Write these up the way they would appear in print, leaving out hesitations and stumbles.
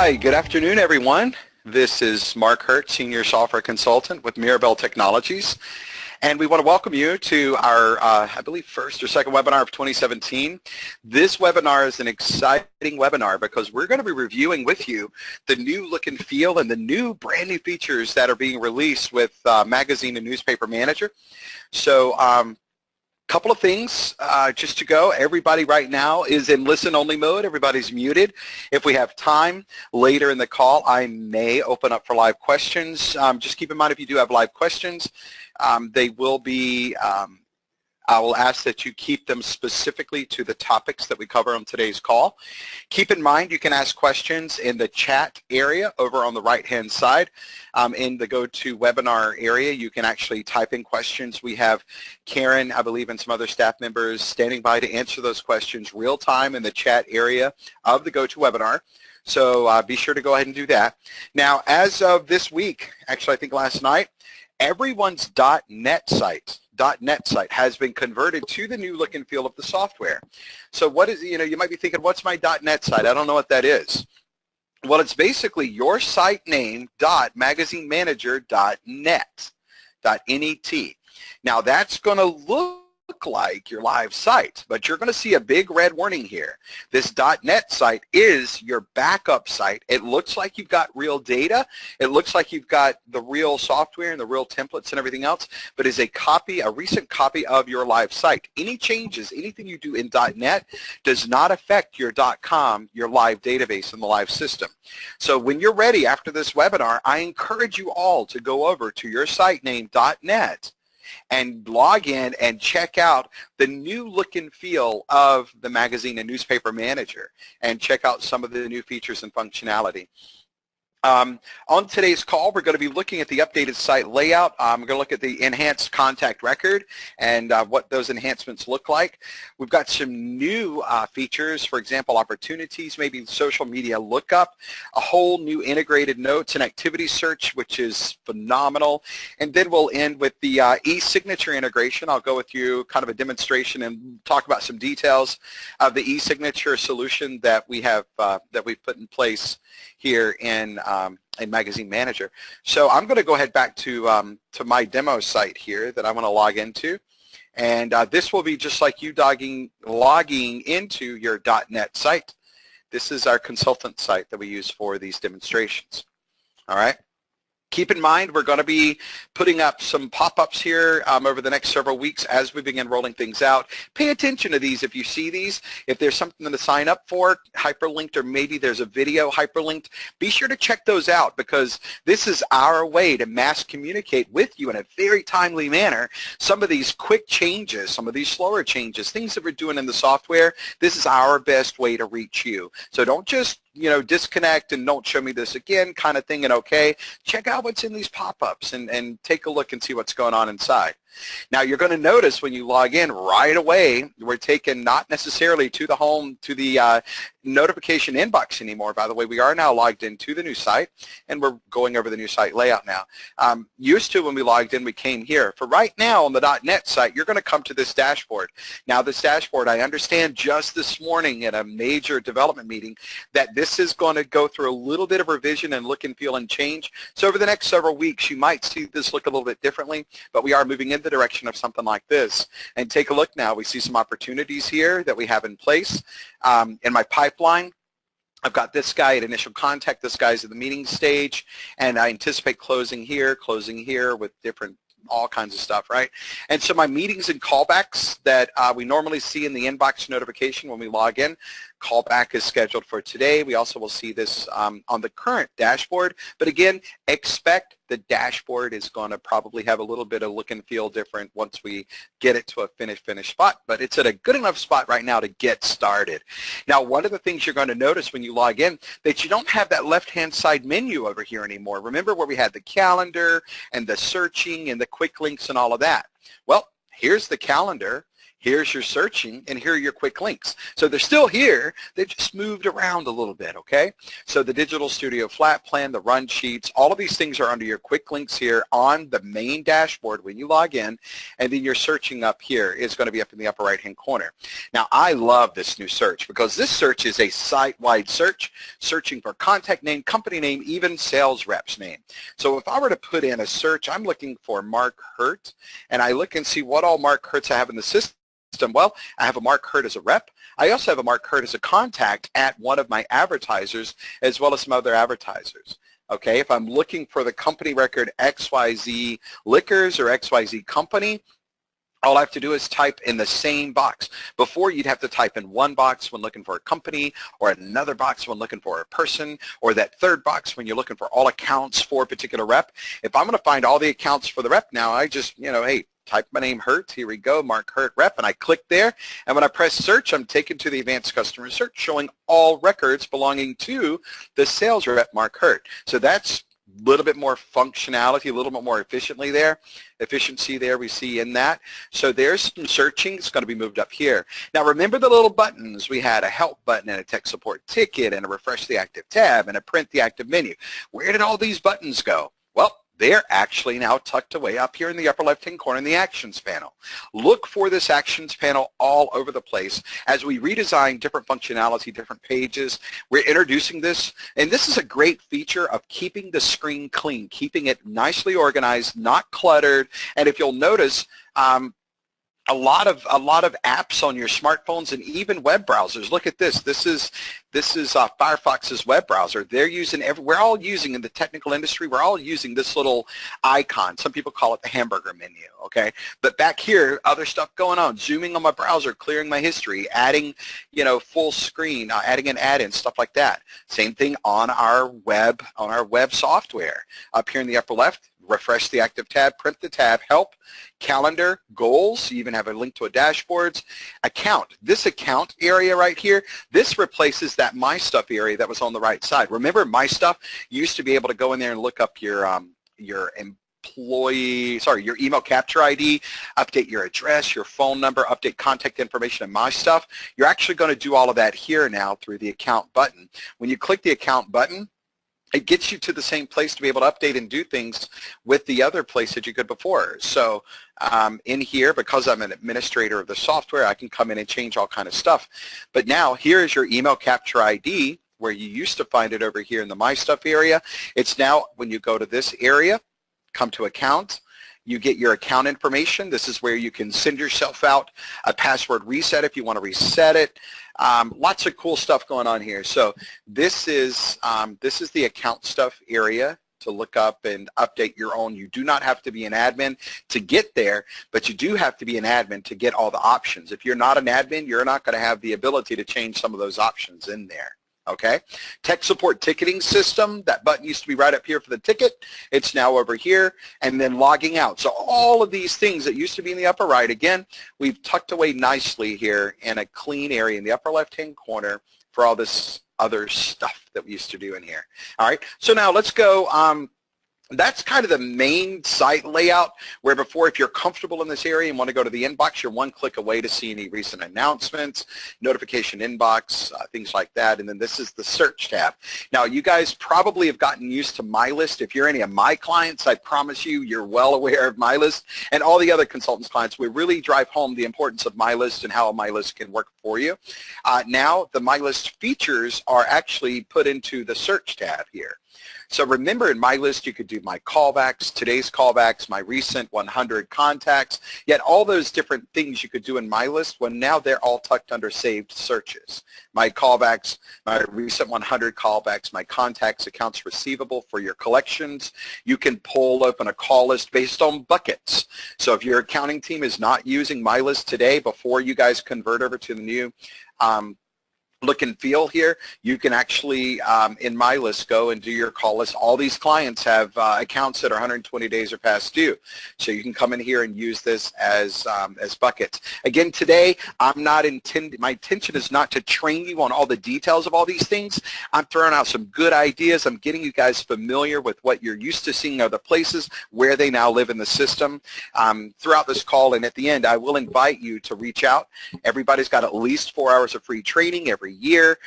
Hi, good afternoon, everyone. This is Mark Hurt, Senior Software Consultant with Mirabel Technologies. And we want to welcome you to our, I believe, first or second webinar of 2017. This webinar is an exciting webinar because we're going to be reviewing with you the new look and feel and the new brand new features that are being released with Magazine and Newspaper Manager. So couple of things just to go. Everybody right now is in listen-only mode. Everybody's muted. If we have time later in the call, I may open up for live questions. Just keep in mind if you do have live questions, they will be, I will ask that you keep them specifically to the topics that we cover on today's call. Keep in mind you can ask questions in the chat area over on the right-hand side. In the GoToWebinar area, you can actually type in questions. We have Karen, I believe, and some other staff members standing by to answer those questions real time in the chat area of the GoToWebinar. So be sure to go ahead and do that. Now, as of this week, actually I think last night, everyone's .NET site has been converted to the new look and feel of the software. So what is, you might be thinking, what's my .NET site? I don't know what that is. Well, it's basically your site name magazinemanager.net. .net. Now that's going to look like your live site, but you're going to see a big red warning here. This .NET site is your backup site. It looks like you've got real data. It looks like you've got the real software and the real templates and everything else, but is a recent copy of your live site. Any changes, anything you do in .NET does not affect your .com, your live database in the live system. So when you're ready after this webinar, I encourage you all to go over to your site name .NET and log in and check out the new look and feel of the Magazine and Newspaper Manager and check out some of the new features and functionality. On today's call, we're going to be looking at the updated site layout. We're going to look at the enhanced contact record and what those enhancements look like. We've got some new features, for example, opportunities, maybe social media lookup, a whole new integrated notes and activity search, which is phenomenal. And then we'll end with the e-signature integration. I'll go with you kind of a demonstration and talk about some details of the e-signature solution that we have that we've put in place here in Magazine Manager. So I'm going to go ahead back to my demo site here that I want to log into. And this will be just like you logging into your .NET site. This is our consultant site that we use for these demonstrations. All right. Keep in mind, we're going to be putting up some pop-ups here over the next several weeks as we begin rolling things out. Pay attention to these if you see these. If there's something to sign up for, hyperlinked, or maybe there's a video hyperlinked, be sure to check those out because this is our way to mass communicate with you in a very timely manner. Some of these quick changes, some of these slower changes, things that we're doing in the software, this is our best way to reach you. So don't just disconnect and don't show me this again kind of thing and okay. Check out what's in these pop-ups and take a look and see what's going on inside. Now you're going to notice when you log in right away, we're taken not necessarily to the home, to the notification inbox anymore. By the way, we are now logged into the new site and we're going over the new site layout now. Used to when we logged in, we came here. For right now on the .NET site, you're going to come to this dashboard. Now this dashboard, I understand just this morning at a major development meeting that this is going to go through a little bit of revision and look and feel and change. So over the next several weeks, you might see this look a little bit differently, but we are moving in the direction of something like this. And take a look now. We see some opportunities here that we have in place. In my pipeline, I've got this guy at initial contact, this guy's at the meeting stage, and I anticipate closing here with different all kinds of stuff, right? And so my meetings and callbacks that we normally see in the inbox notification when we log in, callback is scheduled for today. We also will see this on the current dashboard. But again, expect the dashboard is going to probably have a little bit of look and feel different once we get it to a finished spot. But it's at a good enough spot right now to get started. Now, one of the things you're going to notice when you log in that you don't have that left-hand side menu over here anymore. Remember where we had the calendar and the searching and the quick links and all of that? Well, here's the calendar. Here's your searching, and here are your quick links. So they're still here. They've just moved around a little bit, okay? So the Digital Studio Flat Plan, the run sheets, all of these things are under your quick links here on the main dashboard when you log in, and then your searching up here is going to be up in the upper right-hand corner. Now, I love this new search because this search is a site-wide search, searching for contact name, company name, even sales rep's name. So if I were to put in a search, I'm looking for Mark Hurt, and I look and see what all Mark Hurts I have in the system. Well, I have a Mark Hurt as a rep. I also have a Mark Hurt as a contact at one of my advertisers as well as some other advertisers. Okay, if I'm looking for the company record XYZ Liquors or XYZ Company, all I have to do is type in the same box. Before, you'd have to type in one box when looking for a company, or another box when looking for a person, or that third box when you're looking for all accounts for a particular rep. If I'm going to find all the accounts for the rep now, I just, hey, type my name Hurt, here we go, Mark Hurt rep, and I click there, and when I press search, I'm taken to the advanced customer search showing all records belonging to the sales rep Mark Hurt. So that's a little bit more functionality, a little bit more efficiency there we see in that. So there's some searching. It's going to be moved up here. Now remember the little buttons. We had a help button and a tech support ticket and a refresh the active tab and a print the active menu. Where did all these buttons go? Well, they're actually now tucked away up here in the upper left-hand corner in the Actions panel. Look for this Actions panel all over the place. As we redesign different functionality, different pages, we're introducing this, and this is a great feature of keeping the screen clean, keeping it nicely organized, not cluttered, and if you'll notice, a lot of apps on your smartphones and even web browsers. Look at this. This is Firefox's web browser. They're using we're all using in the technical industry. We're all using this little icon. Some people call it the hamburger menu. Okay, but back here, other stuff going on. Zooming on my browser, clearing my history, adding full screen, adding an add-in, stuff like that. Same thing on our web software. Up here in the upper left, refresh the active tab, print the tab, help, calendar, goals. You even have a link to a dashboards, account. This account area right here, this replaces that My Stuff area that was on the right side. Remember, My Stuff, you used to be able to go in there and look up your email capture ID, update your address, your phone number, update contact information in My Stuff. You're actually going to do all of that here now through the account button. When you click the account button, it gets you to the same place to be able to update and do things with the other place that you could before. So in here, because I'm an administrator of the software, I can come in and change all kind of stuff. But now here is your email capture ID, where you used to find it over here in the My Stuff area. It's now, when you go to this area, come to account, you get your account information. This is where you can send yourself out a password reset if you want to reset it. Lots of cool stuff going on here. So this is the account stuff area to look up and update your own. You do not have to be an admin to get there, but you do have to be an admin to get all the options. If you're not an admin, you're not going to have the ability to change some of those options in there. Okay, tech support ticketing system, that button used to be right up here for the ticket. It's now over here, and then logging out. So all of these things that used to be in the upper right, again, we've tucked away nicely here in a clean area in the upper left-hand corner for all this other stuff that we used to do in here. All right, so now let's go. That's kind of the main site layout, where before, if you're comfortable in this area and want to go to the inbox, you're one click away to see any recent announcements, notification inbox, things like that. And then this is the search tab. Now, you guys probably have gotten used to My List. If you're any of my clients, I promise you're well aware of My List, and all the other consultants' clients. We really drive home the importance of My List and how a My List can work for you. Now, the My List features are actually put into the search tab here. So remember, in My List, you could do my callbacks, today's callbacks, my recent 100 contacts, yet all those different things you could do in My List, well, now they're all tucked under saved searches. My callbacks, my recent 100 callbacks, my contacts, accounts receivable for your collections. You can pull open a call list based on buckets. So if your accounting team is not using My List today, before you guys convert over to the new look and feel here, you can actually, in my list, go and do your call list. All these clients have accounts that are 120 days or past due. So you can come in here and use this as buckets. Again, today, my intention is not to train you on all the details of all these things. I'm throwing out some good ideas. I'm getting you guys familiar with what you're used to seeing other places, where they now live in the system. Throughout this call and at the end, I will invite you to reach out. Everybody's got at least 4 hours of free training every year.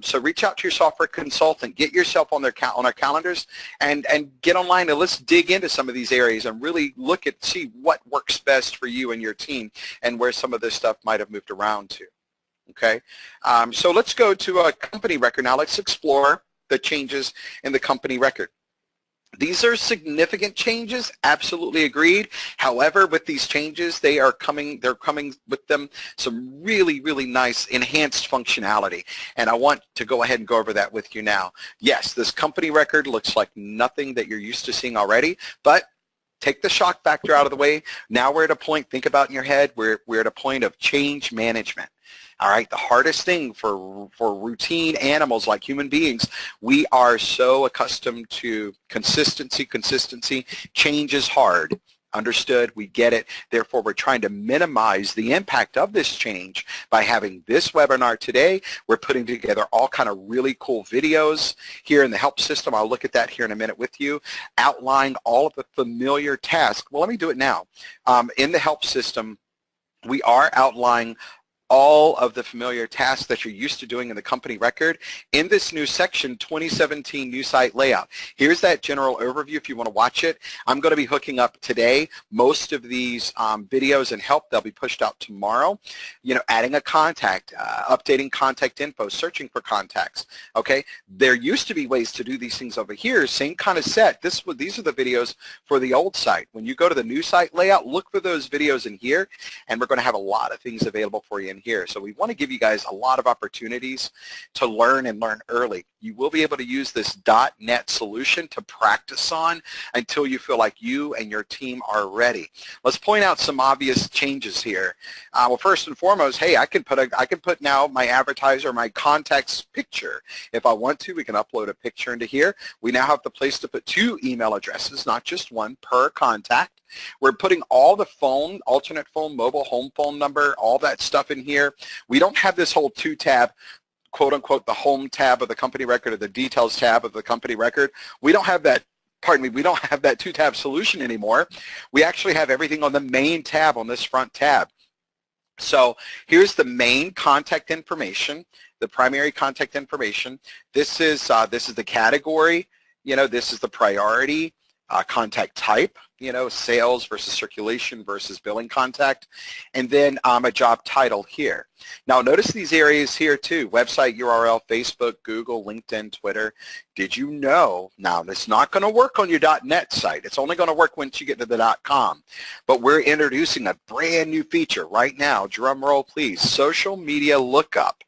So reach out to your software consultant, get yourself on our calendars, and get online and let's dig into some of these areas and really see what works best for you and your team and where some of this stuff might have moved around to. Okay, so let's go to a company record now. Let's explore the changes in the company record. These are significant changes, absolutely agreed. However, with these changes, they're coming with them some really, really nice enhanced functionality. And I want to go ahead and go over that with you now. Yes, this company record looks like nothing that you're used to seeing already, but take the shock factor out of the way. Now we're at a point, think about in your head, we're at a point of change management. All right, the hardest thing for routine animals like human beings, we are so accustomed to consistency. Change is hard. Understood, we get it. Therefore, we're trying to minimize the impact of this change by having this webinar today. We're putting together all kind of really cool videos here in the help system. I'll look at that here in a minute with you, outlining all of the familiar tasks. Well, let me do it now. In the help system, we are outlining all of the familiar tasks that you're used to doing in the company record in this new section, 2017 new site layout. Here's that general overview if you want to watch it. I'm going to be hooking up today most of these videos and help. They'll be pushed out tomorrow. You know, adding a contact, updating contact info, searching for contacts. Okay, there used to be ways to do these things over here, same kind of set. These are the videos for the old site. When you go to the new site layout, look for those videos in here, and we're going to have a lot of things available for you in here. So we want to give you guys a lot of opportunities to learn and learn early. You will be able to use this .NET solution to practice on until you feel like you and your team are ready. Let's point out some obvious changes here. Well, first and foremost, hey, I can put now my advertiser, my contact's picture. If I want to, we can upload a picture into here. We now have the place to put 2 email addresses, not just one per contact. We're putting all the phone, alternate phone, mobile, home phone number, all that stuff in here. We don't have this whole 2-tab, quote unquote, the home tab of the company record or the details tab of the company record. We don't have that, pardon me, we don't have that 2-tab solution anymore. We actually have everything on the main tab on this front tab. So here's the main contact information, the primary contact information. This is the category, you know, this is the priority. Contact type, you know, sales versus circulation versus billing contact, and then a job title here. Now notice these areas here too, website URL, Facebook, Google, LinkedIn, Twitter. Did you know, now it's not going to work on your .NET site, it's only going to work once you get to the .com, but we're introducing a brand new feature right now, drum roll please, social media lookup.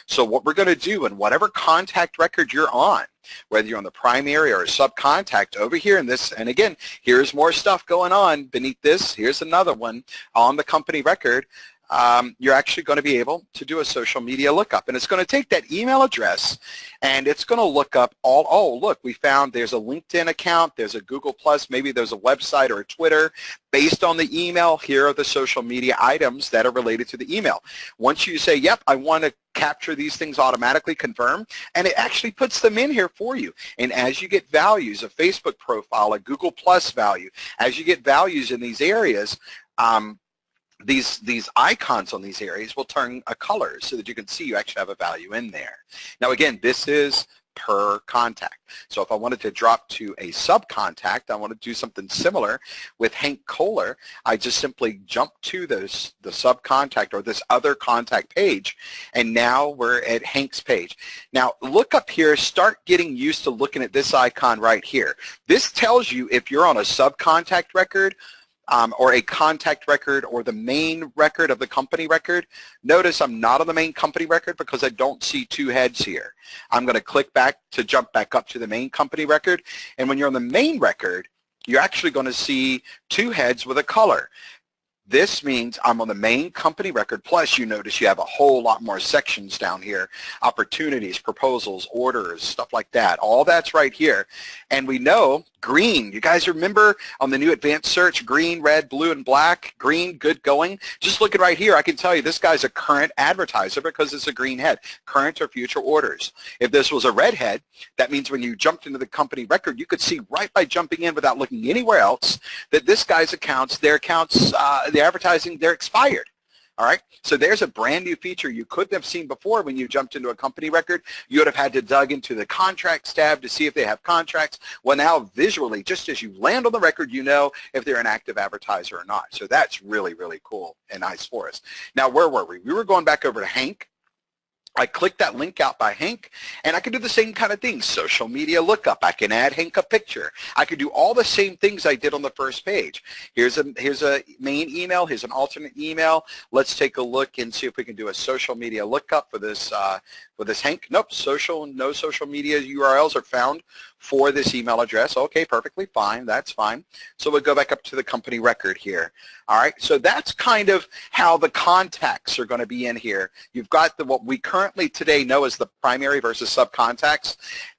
So what we're going to do in whatever contact record you're on, whether you're on the primary or a subcontact over here in this, and again, here's more stuff going on beneath this. Here's another one on the company record. You're actually going to be able to do a social media lookup. And it's going to take that email address and it's going to look up all, oh, look, we found there's a LinkedIn account, there's a Google+, maybe there's a website or a Twitter. Based on the email, here are the social media items that are related to the email. Once you say, yep, I want to capture these things automatically, confirm, and it actually puts them in here for you. And as you get values, a Facebook profile, a Google+ value, as you get values in these areas, these icons on these areas will turn a color so that you can see you actually have a value in there. Now again, this is per contact. So if I wanted to drop to a subcontact, I want to do something similar with Hank Kohler, I just simply jump to the subcontact or this other contact page, and now we're at Hank's page. Now look up here, start getting used to looking at this icon right here. This tells you if you're on a subcontact record or a contact record or the main record of the company record. Notice I'm not on the main company record because I don't see 2 heads here. I'm going to click back to jump back up to the main company record, and when you're on the main record, you're actually going to see 2 heads with a color. This means I'm on the main company record, plus you notice you have a whole lot more sections down here, opportunities, proposals, orders, stuff like that. All that's right here. And we know green, you guys remember on the new advanced search, green, red, blue, and black, green, good going. Just looking right here, I can tell you this guy's a current advertiser because it's a green head, current or future orders. If this was a red head, that means when you jumped into the company record, you could see right by jumping in without looking anywhere else that this guy's accounts, the advertising, they're expired. All right, so there's a brand new feature you couldn't have seen before when you jumped into a company record. You would have had to dug into the contracts tab to see if they have contracts. Well, now visually, just as you land on the record, you know if they're an active advertiser or not. So that's really, really cool and nice for us. Now, where were we? We were going back over to Hank. I click that link out by Hank, and I can do the same kind of things. Social media lookup. I can add Hank a picture. I can do all the same things I did on the first page. Here's a main email. Here's an alternate email. Let's take a look and see if we can do a social media lookup for this Hank. Nope, no social media URLs are found for this email address. Okay, perfectly fine. That's fine. So we'll go back up to the company record here. All right, so that's kind of how the contacts are going to be in here. You've got what we currently today know as the primary versus subcontacts.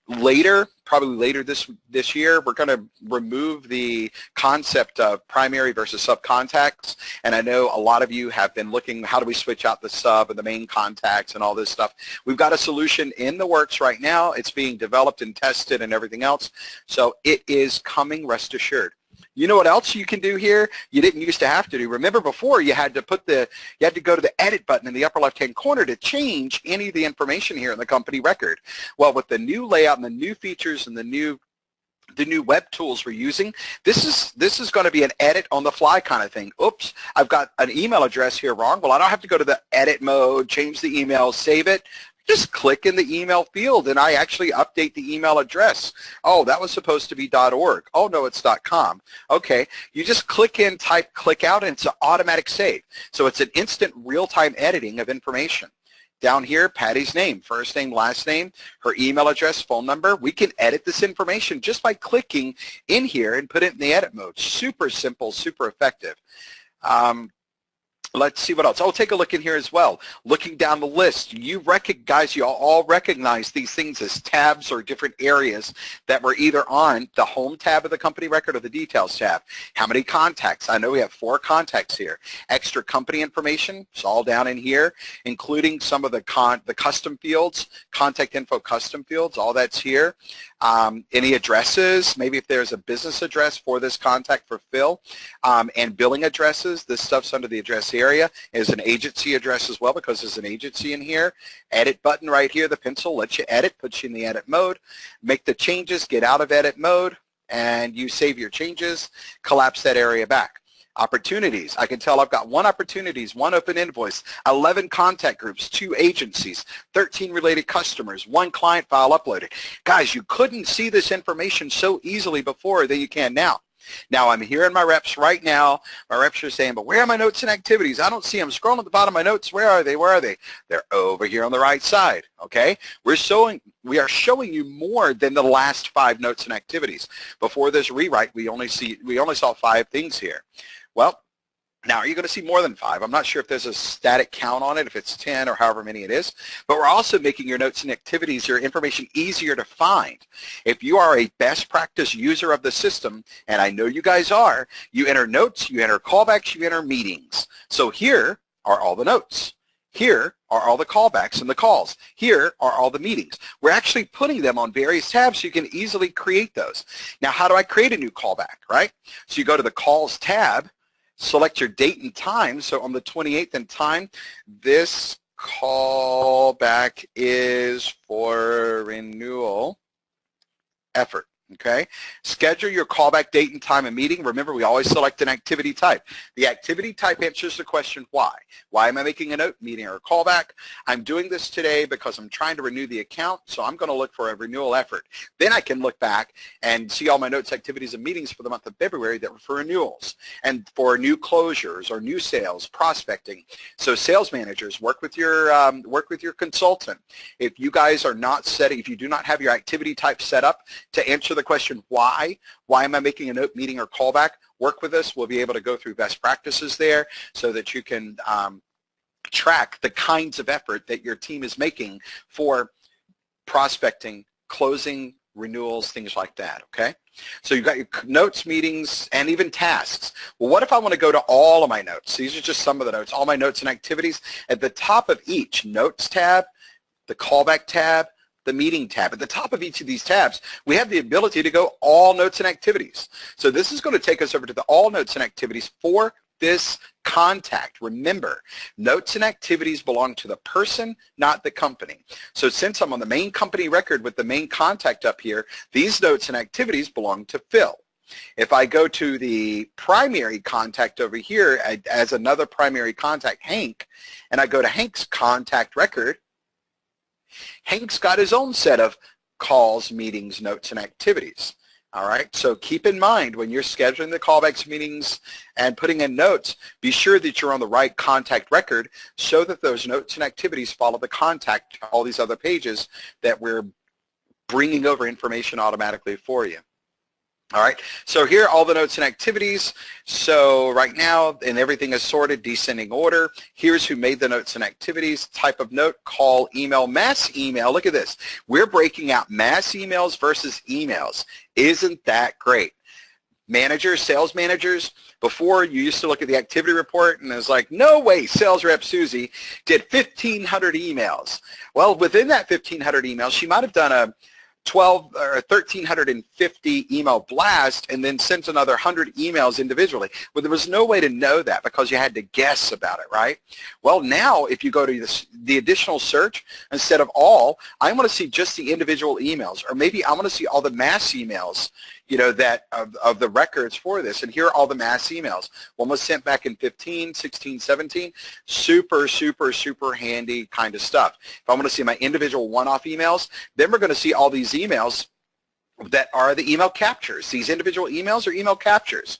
Later, probably later this year, we're going to remove the concept of primary versus subcontacts. And I know a lot of you have been looking, how do we switch out the sub and the main contacts and all this stuff. We've got a solution in the works right now. It's being developed and tested and everything else. So it is coming, rest assured. You know what else you can do here? You didn't used to have to do. Remember before you had to go to the edit button in the upper left-hand corner to change any of the information here in the company record. Well, with the new layout and the new features and the new web tools we're using, this is going to be an edit on the fly kind of thing. Oops, I've got an email address here wrong. Well, I don't have to go to the edit mode, change the email, save it. Just click in the email field, and I actually update the email address. Oh, that was supposed to be .org. Oh, no, it's .com. Okay, you just click in, type, click out, and it's an automatic save. So it's an instant real-time editing of information. Down here, Patty's name, first name, last name, her email address, phone number. We can edit this information just by clicking in here and put it in the edit mode. Super simple, super effective. Let's see what else. Oh, take a look in here as well. Looking down the list, you all recognize these things as tabs or different areas that were either on the home tab of the company record or the details tab. How many contacts? I know we have 4 contacts here. Extra company information, it's all down in here, including some of the custom fields, contact info custom fields, all that's here. Any addresses, maybe if there's a business address for this contact for Phil, and billing addresses. This stuff's under the address area. Is an agency address as well because there's an agency in here. Edit button right here, the pencil lets you edit, puts you in the edit mode. Make the changes, get out of edit mode, and you save your changes, collapse that area back. Opportunities. I can tell I've got 1 opportunities, 1 open invoice, 11 contact groups, 2 agencies, 13 related customers, 1 client file uploaded. Guys, you couldn't see this information so easily before than you can now. Now, I'm hearing my reps right now. My reps are saying, but where are my notes and activities? I don't see them. Scrolling at the bottom of my notes. Where are they? Where are they? They're over here on the right side, okay? We are showing you more than the last 5 notes and activities. Before this rewrite, we only saw 5 things here. Well, now, are you going to see more than 5? I'm not sure if there's a static count on it, if it's 10 or however many it is, but we're also making your notes and activities, your information easier to find. If you are a best practice user of the system, and I know you guys are, you enter notes, you enter callbacks, you enter meetings. So here are all the notes. Here are all the callbacks and the calls. Here are all the meetings. We're actually putting them on various tabs so you can easily create those. Now, how do I create a new callback, right? So you go to the calls tab, select your date and time. So on the 28th and time, this callback is for renewal effort. Okay, schedule your callback date and time and meeting. Remember, we always select an activity type. The activity type answers the question why. Why am I making a note, meeting, or a callback? I'm doing this today because I'm trying to renew the account, so I'm going to look for a renewal effort. Then I can look back and see all my notes, activities, and meetings for the month of February that were for renewals and for new closures or new sales, prospecting. So sales managers, work with your consultant. If you guys are not setting, if you do not have your activity type set up to answer the the question, why? Why am I making a note, meeting, or callback? Work with us. We'll be able to go through best practices there so that you can track the kinds of effort that your team is making for prospecting, closing, renewals, things like that, okay? So you've got your notes, meetings, and even tasks. Well, what if I want to go to all of my notes? These are just some of the notes, all my notes and activities. At the top of each notes tab, the callback tab, the meeting tab. At the top of each of these tabs, we have the ability to go all notes and activities. So this is going to take us over to the all notes and activities for this contact. Remember, notes and activities belong to the person, not the company. So since I'm on the main company record with the main contact up here, these notes and activities belong to Phil. If I go to the primary contact over here as another primary contact, Hank, and I go to Hank's contact record, Hank's got his own set of calls, meetings, notes, and activities. All right, so keep in mind when you're scheduling the callbacks, meetings, and putting in notes, be sure that you're on the right contact record so that those notes and activities follow the contact, all these other pages that we're bringing over information automatically for you. All right, so here are all the notes and activities. So right now, and everything is sorted, descending order. Here's who made the notes and activities, type of note, call, email, mass email. Look at this. We're breaking out mass emails versus emails. Isn't that great? Managers, sales managers, before you used to look at the activity report and it was like, no way, sales rep Susie did 1,500 emails. Well, within that 1,500 emails, she might have done a 12 or 1,350 email blast and then sent another 100 emails individually. Well, there was no way to know that because you had to guess about it, right? Well, now if you go to the additional search, instead of all, I want to see just the individual emails, or maybe I want to see all the mass emails, you know, that of the records for this. And here are all the mass emails. One was sent back in 15, 16, 17. Super, super, super handy kind of stuff. If I want to see my individual one-off emails, then we're going to see all these emails that are the email captures. These individual emails are email captures.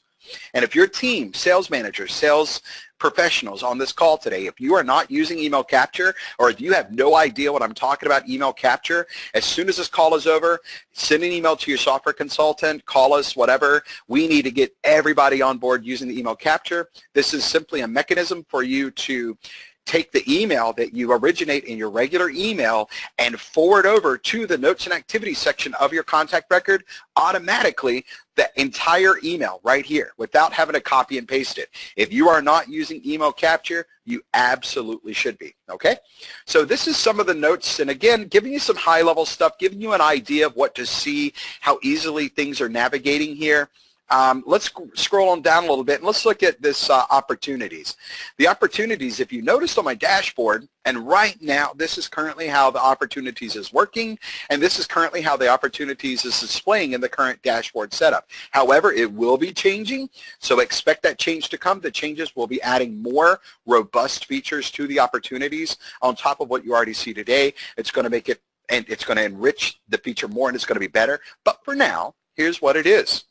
And if your team, sales managers, sales professionals on this call today, if you are not using email capture, or if you have no idea what I'm talking about email capture, as soon as this call is over, send an email to your software consultant, call us, whatever. We need to get everybody on board using the email capture. This is simply a mechanism for you to take the email that you originate in your regular email and forward over to the notes and activities section of your contact record automatically, the entire email right here without having to copy and paste it. If you are not using email capture, you absolutely should be, okay? So this is some of the notes, and again, giving you some high-level stuff, giving you an idea of what to see, how easily things are navigating here. Let's scroll on down a little bit and let's look at this opportunities. The opportunities, if you noticed on my dashboard, and right now this is currently how the opportunities is working, and this is currently how the opportunities is displaying in the current dashboard setup. However, it will be changing, so expect that change to come. The changes will be adding more robust features to the opportunities on top of what you already see today. It's going to make it, and it's going to enrich the feature more, and it's going to be better. But for now, here's what it is.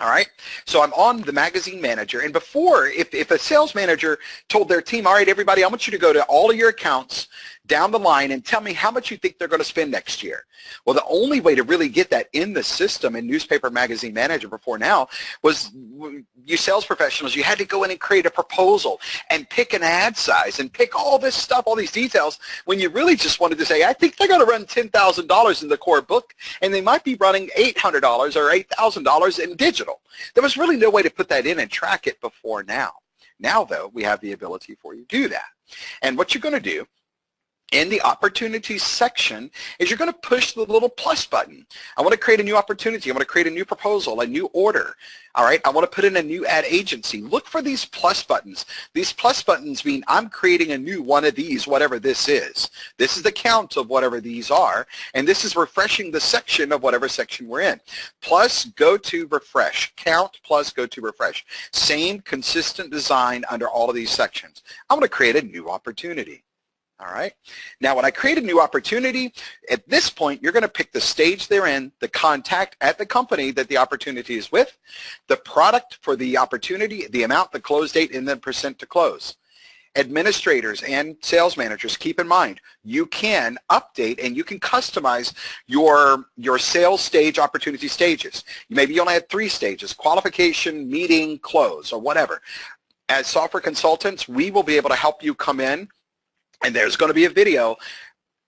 All right, so I'm on the magazine manager, and before, if a sales manager told their team, all right, everybody, I want you to go to all of your accounts down the line and tell me how much you think they're going to spend next year. Well, the only way to really get that in the system in Newspaper Magazine Manager before now was you sales professionals, you had to go in and create a proposal and pick an ad size and pick all this stuff, all these details, when you really just wanted to say, I think they're going to run $10,000 in the core book, and they might be running $800 or $8,000 in digital. There was really no way to put that in and track it before now. Now, though, we have the ability for you to do that. And what you're going to do in the opportunities section is you're going to push the little plus button. I want to create a new opportunity. I want to create a new proposal, a new order. All right, I want to put in a new ad agency. Look for these plus buttons. These plus buttons mean I'm creating a new one of these, whatever this is. This is the count of whatever these are, and this is refreshing the section of whatever section we're in. Plus go to refresh. Count plus go to refresh. Same consistent design under all of these sections. I'm going to create a new opportunity. All right. Now, when I create a new opportunity, at this point, you're going to pick the stage they're in, the contact at the company that the opportunity is with, the product for the opportunity, the amount, the close date, and then percent to close. Administrators and sales managers, keep in mind, you can update and you can customize your sales stage opportunity stages. Maybe you only had 3 stages: qualification, meeting, close, or whatever. As software consultants, we will be able to help you come in, and there's going to be a video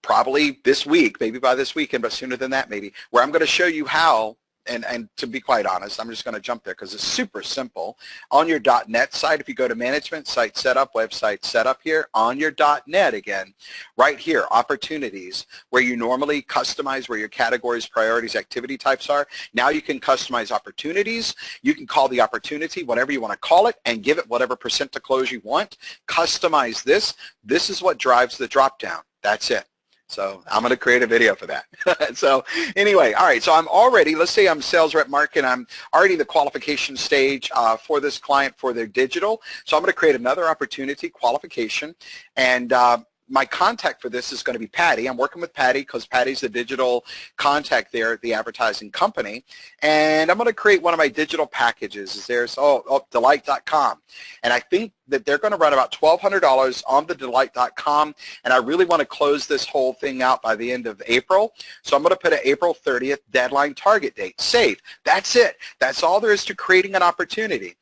probably this week, maybe by this weekend, but sooner than that maybe, where I'm going to show you how, and to be quite honest, I'm just going to jump there because it's super simple. On your .NET site, if you go to Management, Site Setup, Website Setup here, on your .NET again, right here, Opportunities, where you normally customize where your categories, priorities, activity types are. Now you can customize opportunities. You can call the opportunity whatever you want to call it and give it whatever % to close you want. Customize this. This is what drives the drop-down. That's it. So I'm going to create a video for that. So anyway, all right, so I'm already, let's say I'm sales rep marketing, I'm already in the qualification stage for this client for their digital. So I'm going to create another opportunity, qualification, and my contact for this is going to be Patty. I'm working with Patty because Patty's the digital contact there at the advertising company. And I'm going to create one of my digital packages. There's Delight.com. And I think that they're going to run about $1,200 on the Delight.com. And I really want to close this whole thing out by the end of April. So I'm going to put an April 30th deadline target date. Save. That's it. That's all there is to creating an opportunity.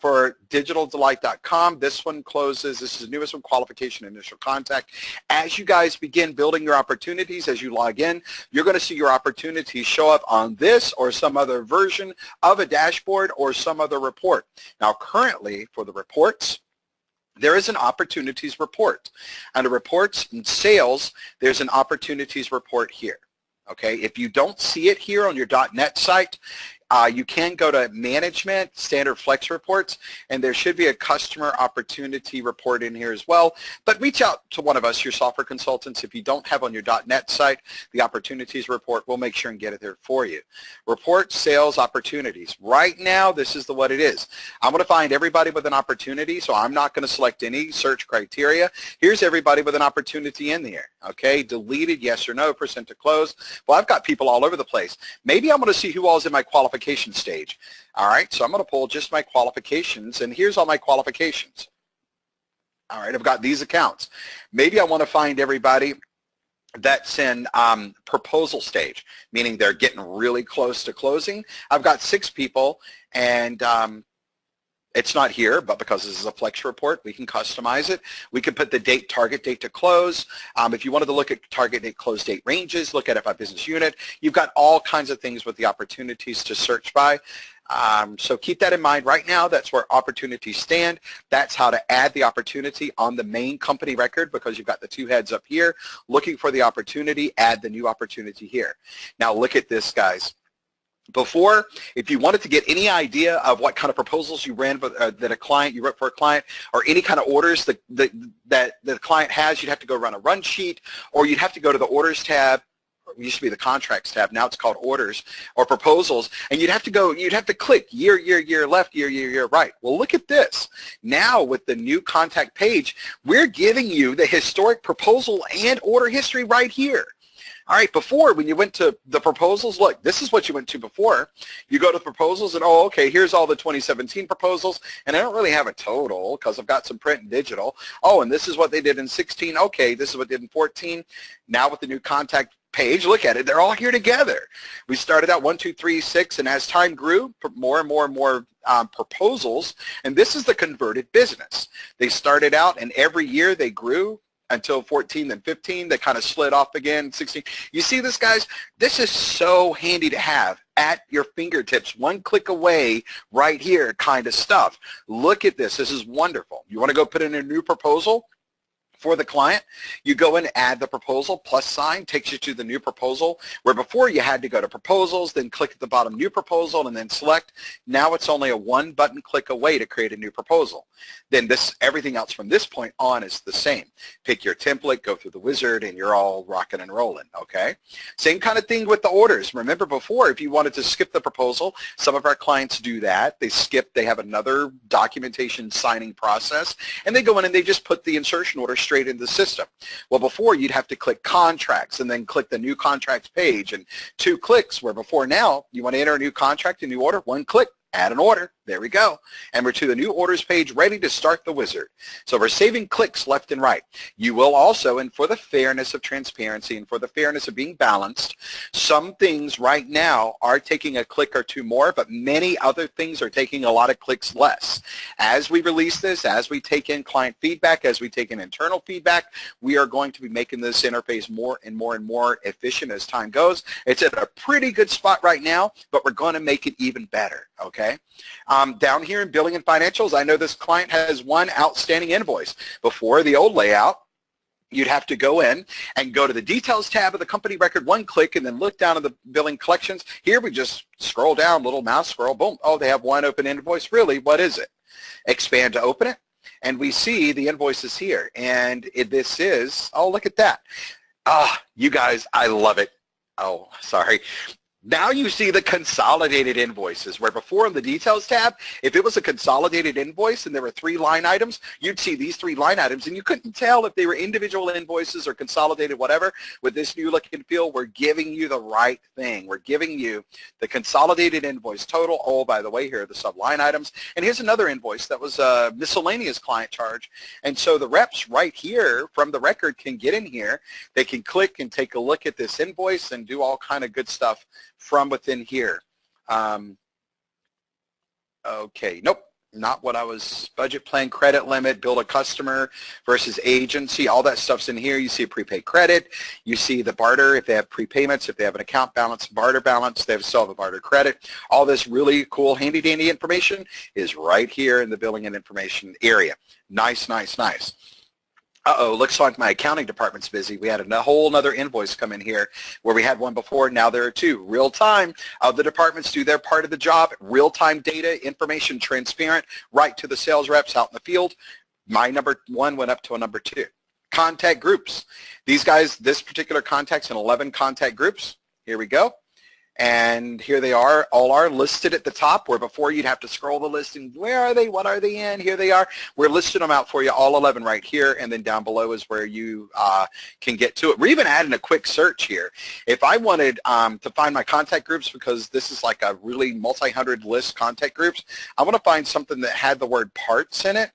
For digitaldelight.com, this one closes. This is the newest one, qualification, initial contact. As you guys begin building your opportunities, as you log in, you're going to see your opportunities show up on this or some other version of a dashboard or some other report. Now, currently, for the reports, there is an opportunities report. Under reports and sales, there's an opportunities report here. Okay, if you don't see it here on your .NET site, you can go to Management, Standard Flex Reports, and there should be a Customer Opportunity Report in here as well. But reach out to one of us, your software consultants. If you don't have on your .NET site the Opportunities Report, we'll make sure and get it there for you. Report, Sales, Opportunities. Right now, this is what it is. I'm going to find everybody with an opportunity, so I'm not going to select any search criteria. Here's everybody with an opportunity in there. Okay, deleted, yes or no, % to close. Well, I've got people all over the place. Maybe I'm going to see who all is in my qualification stage. All right, so I'm going to pull just my qualifications, and here's all my qualifications. All right, I've got these accounts. Maybe I want to find everybody that's in proposal stage, meaning they're getting really close to closing. I've got 6 people, and it's not here, but because this is a Flex report, we can customize it. We can put the date, target date to close. If you wanted to look at target date, close date ranges, look at it by business unit. You've got all kinds of things with the opportunities to search by. So keep that in mind. Right now, that's where opportunities stand. That's how to add the opportunity on the main company record, because you've got the 2 heads up here. Looking for the opportunity, add the new opportunity here. Now look at this, guys. Before, if you wanted to get any idea of what kind of proposals you ran that a client, you wrote for a client, or any kind of orders that the client has, you'd have to go run a run sheet, or you'd have to go to the orders tab. It used to be the contracts tab, now it's called orders or proposals, and you'd have to click year, left, year, right. Well, look at this. Now with the new contact page, we're giving you the historic proposal and order history right here. All right, before, when you went to the proposals, look, this is what you went to before. You go to proposals and, oh, okay, here's all the 2017 proposals, and I don't really have a total because I've got some print and digital. Oh, and this is what they did in 16. Okay, this is what they did in 14. Now with the new contact page, look at it, they're all here together. We started out 1, 2, 3, 6, and as time grew, more and more proposals, and this is the converted business. They started out, and every year they grew until 14, then 15, they kind of slid off again, 16. You see this, guys? This is so handy to have at your fingertips, one click away right here kind of stuff. Look at this. This is wonderful. You want to go put in a new proposal for the client, you go in, add the proposal, plus sign, takes you to the new proposal, where before you had to go to proposals, then click at the bottom, new proposal, and then select. Now it's only a 1-button click away to create a new proposal. Then everything else from this point on is the same. Pick your template, go through the wizard, and you're all rocking and rolling, okay? Same kind of thing with the orders. Remember before, if you wanted to skip the proposal, some of our clients do that. They have another documentation signing process, and they go in and they just put the insertion order straight into the system. Well, before you'd have to click contracts and then click the new contracts page, and 2 clicks, where before now you want to enter a new contract, a new order, 1 click, add an order. There we go. And we're to the new orders page, ready to start the wizard. So we're saving clicks left and right. You will also, and for the fairness of transparency and for the fairness of being balanced, some things right now are taking a click or two more, but many other things are taking a lot of clicks less. As we release this, as we take in client feedback, as we take in internal feedback, we are going to be making this interface more and more and more efficient as time goes. It's at a pretty good spot right now, but we're going to make it even better, okay? Down here in billing and financials, I know this client has one outstanding invoice. Before the old layout, you'd have to go in and go to the details tab of the company record, one click, and then look down at the billing collections. Here we just scroll down, little mouse scroll, boom. Oh, they have one open invoice. Really, what is it? Expand to open it, and we see the invoices here. And this is, oh, look at that. Ah, you guys, I love it. Oh, sorry. Now you see the consolidated invoices, where before in the details tab, if it was a consolidated invoice and there were 3 line items, you'd see these 3 line items and you couldn't tell if they were individual invoices or consolidated, whatever. With this new look and feel, we're giving you the right thing. We're giving you the consolidated invoice total. Oh, by the way, here are the sub line items. And here's another invoice that was a miscellaneous client charge. And so the reps right here from the record can get in here. They can click and take a look at this invoice and do all kind of good stuff from within here. Okay, nope, not what I was, budget plan, credit limit, build a customer versus agency, all that stuff's in here. You see a prepaid credit, you see the barter, if they have prepayments, if they have an account balance, barter balance, they still have a barter credit. All this really cool handy dandy information is right here in the billing and information area. Nice, nice, nice. Uh-oh, looks like my accounting department's busy. We had a whole other invoice come in here where we had one before. Now there are 2. Real time, the departments do their part of the job. Real time data, information transparent, right to the sales reps out in the field. My number 1 went up to a number 2. Contact groups. These guys, this particular contact's in 11 contact groups. Here we go. And here they are, all are listed at the top, where before you'd have to scroll the list and where are they, what are they in, here they are. We're listing them out for you, all 11 right here, and then down below is where you can get to it. We're even adding a quick search here. If I wanted to find my contact groups, because this is like a really multi-hundred list contact groups, I want to find something that had the word parts in it.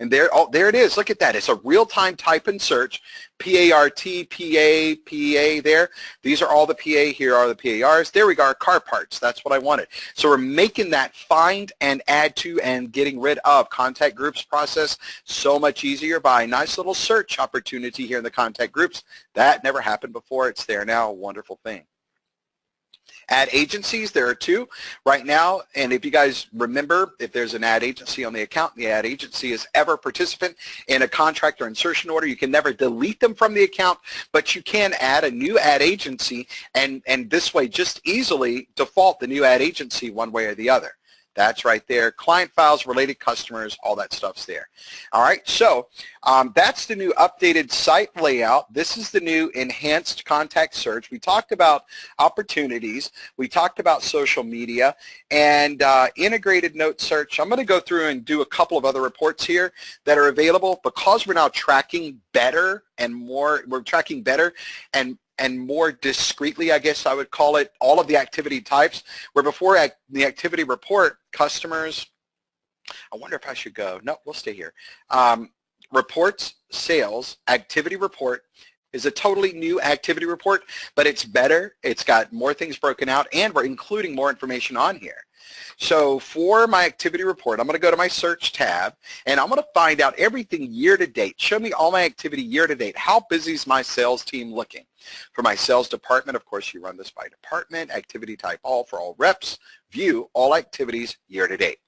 And there, oh, there it is. Look at that. It's a real-time type and search. P-A-R-T, P-A, P-A there. These are all the P-A. Here are the P-A-Rs. There we go, car parts. That's what I wanted. So we're making that find and add to and getting rid of contact groups process so much easier by a nice little search opportunity here in the contact groups. That never happened before. It's there now. A wonderful thing. Ad agencies, there are 2 right now, and if you guys remember, if there's an ad agency on the account, the ad agency is ever participant in a contract or insertion order. You can never delete them from the account, but you can add a new ad agency, and this way just easily default the new ad agency one way or the other. That's right there. Client files, related customers, all that stuff's there. All right, so that's the new updated site layout. This is the new enhanced contact search. We talked about opportunities. We talked about social media and integrated note search. I'm going to go through and do a couple of other reports here that are available because we're now tracking better and more. We're tracking better and more discreetly, I guess I would call it, all of the activity types, where before the activity report, customers, I wonder if I should go, no, we'll stay here. Reports, sales, activity report is a totally new activity report, but it's better, it's got more things broken out, and we're including more information on here. So for my activity report, I'm going to go to my search tab, and I'm going to find out everything year to date. Show me all my activity year to date. How busy is my sales team looking? For my sales department, of course, you run this by department, activity type all for all reps, view all activities year to date.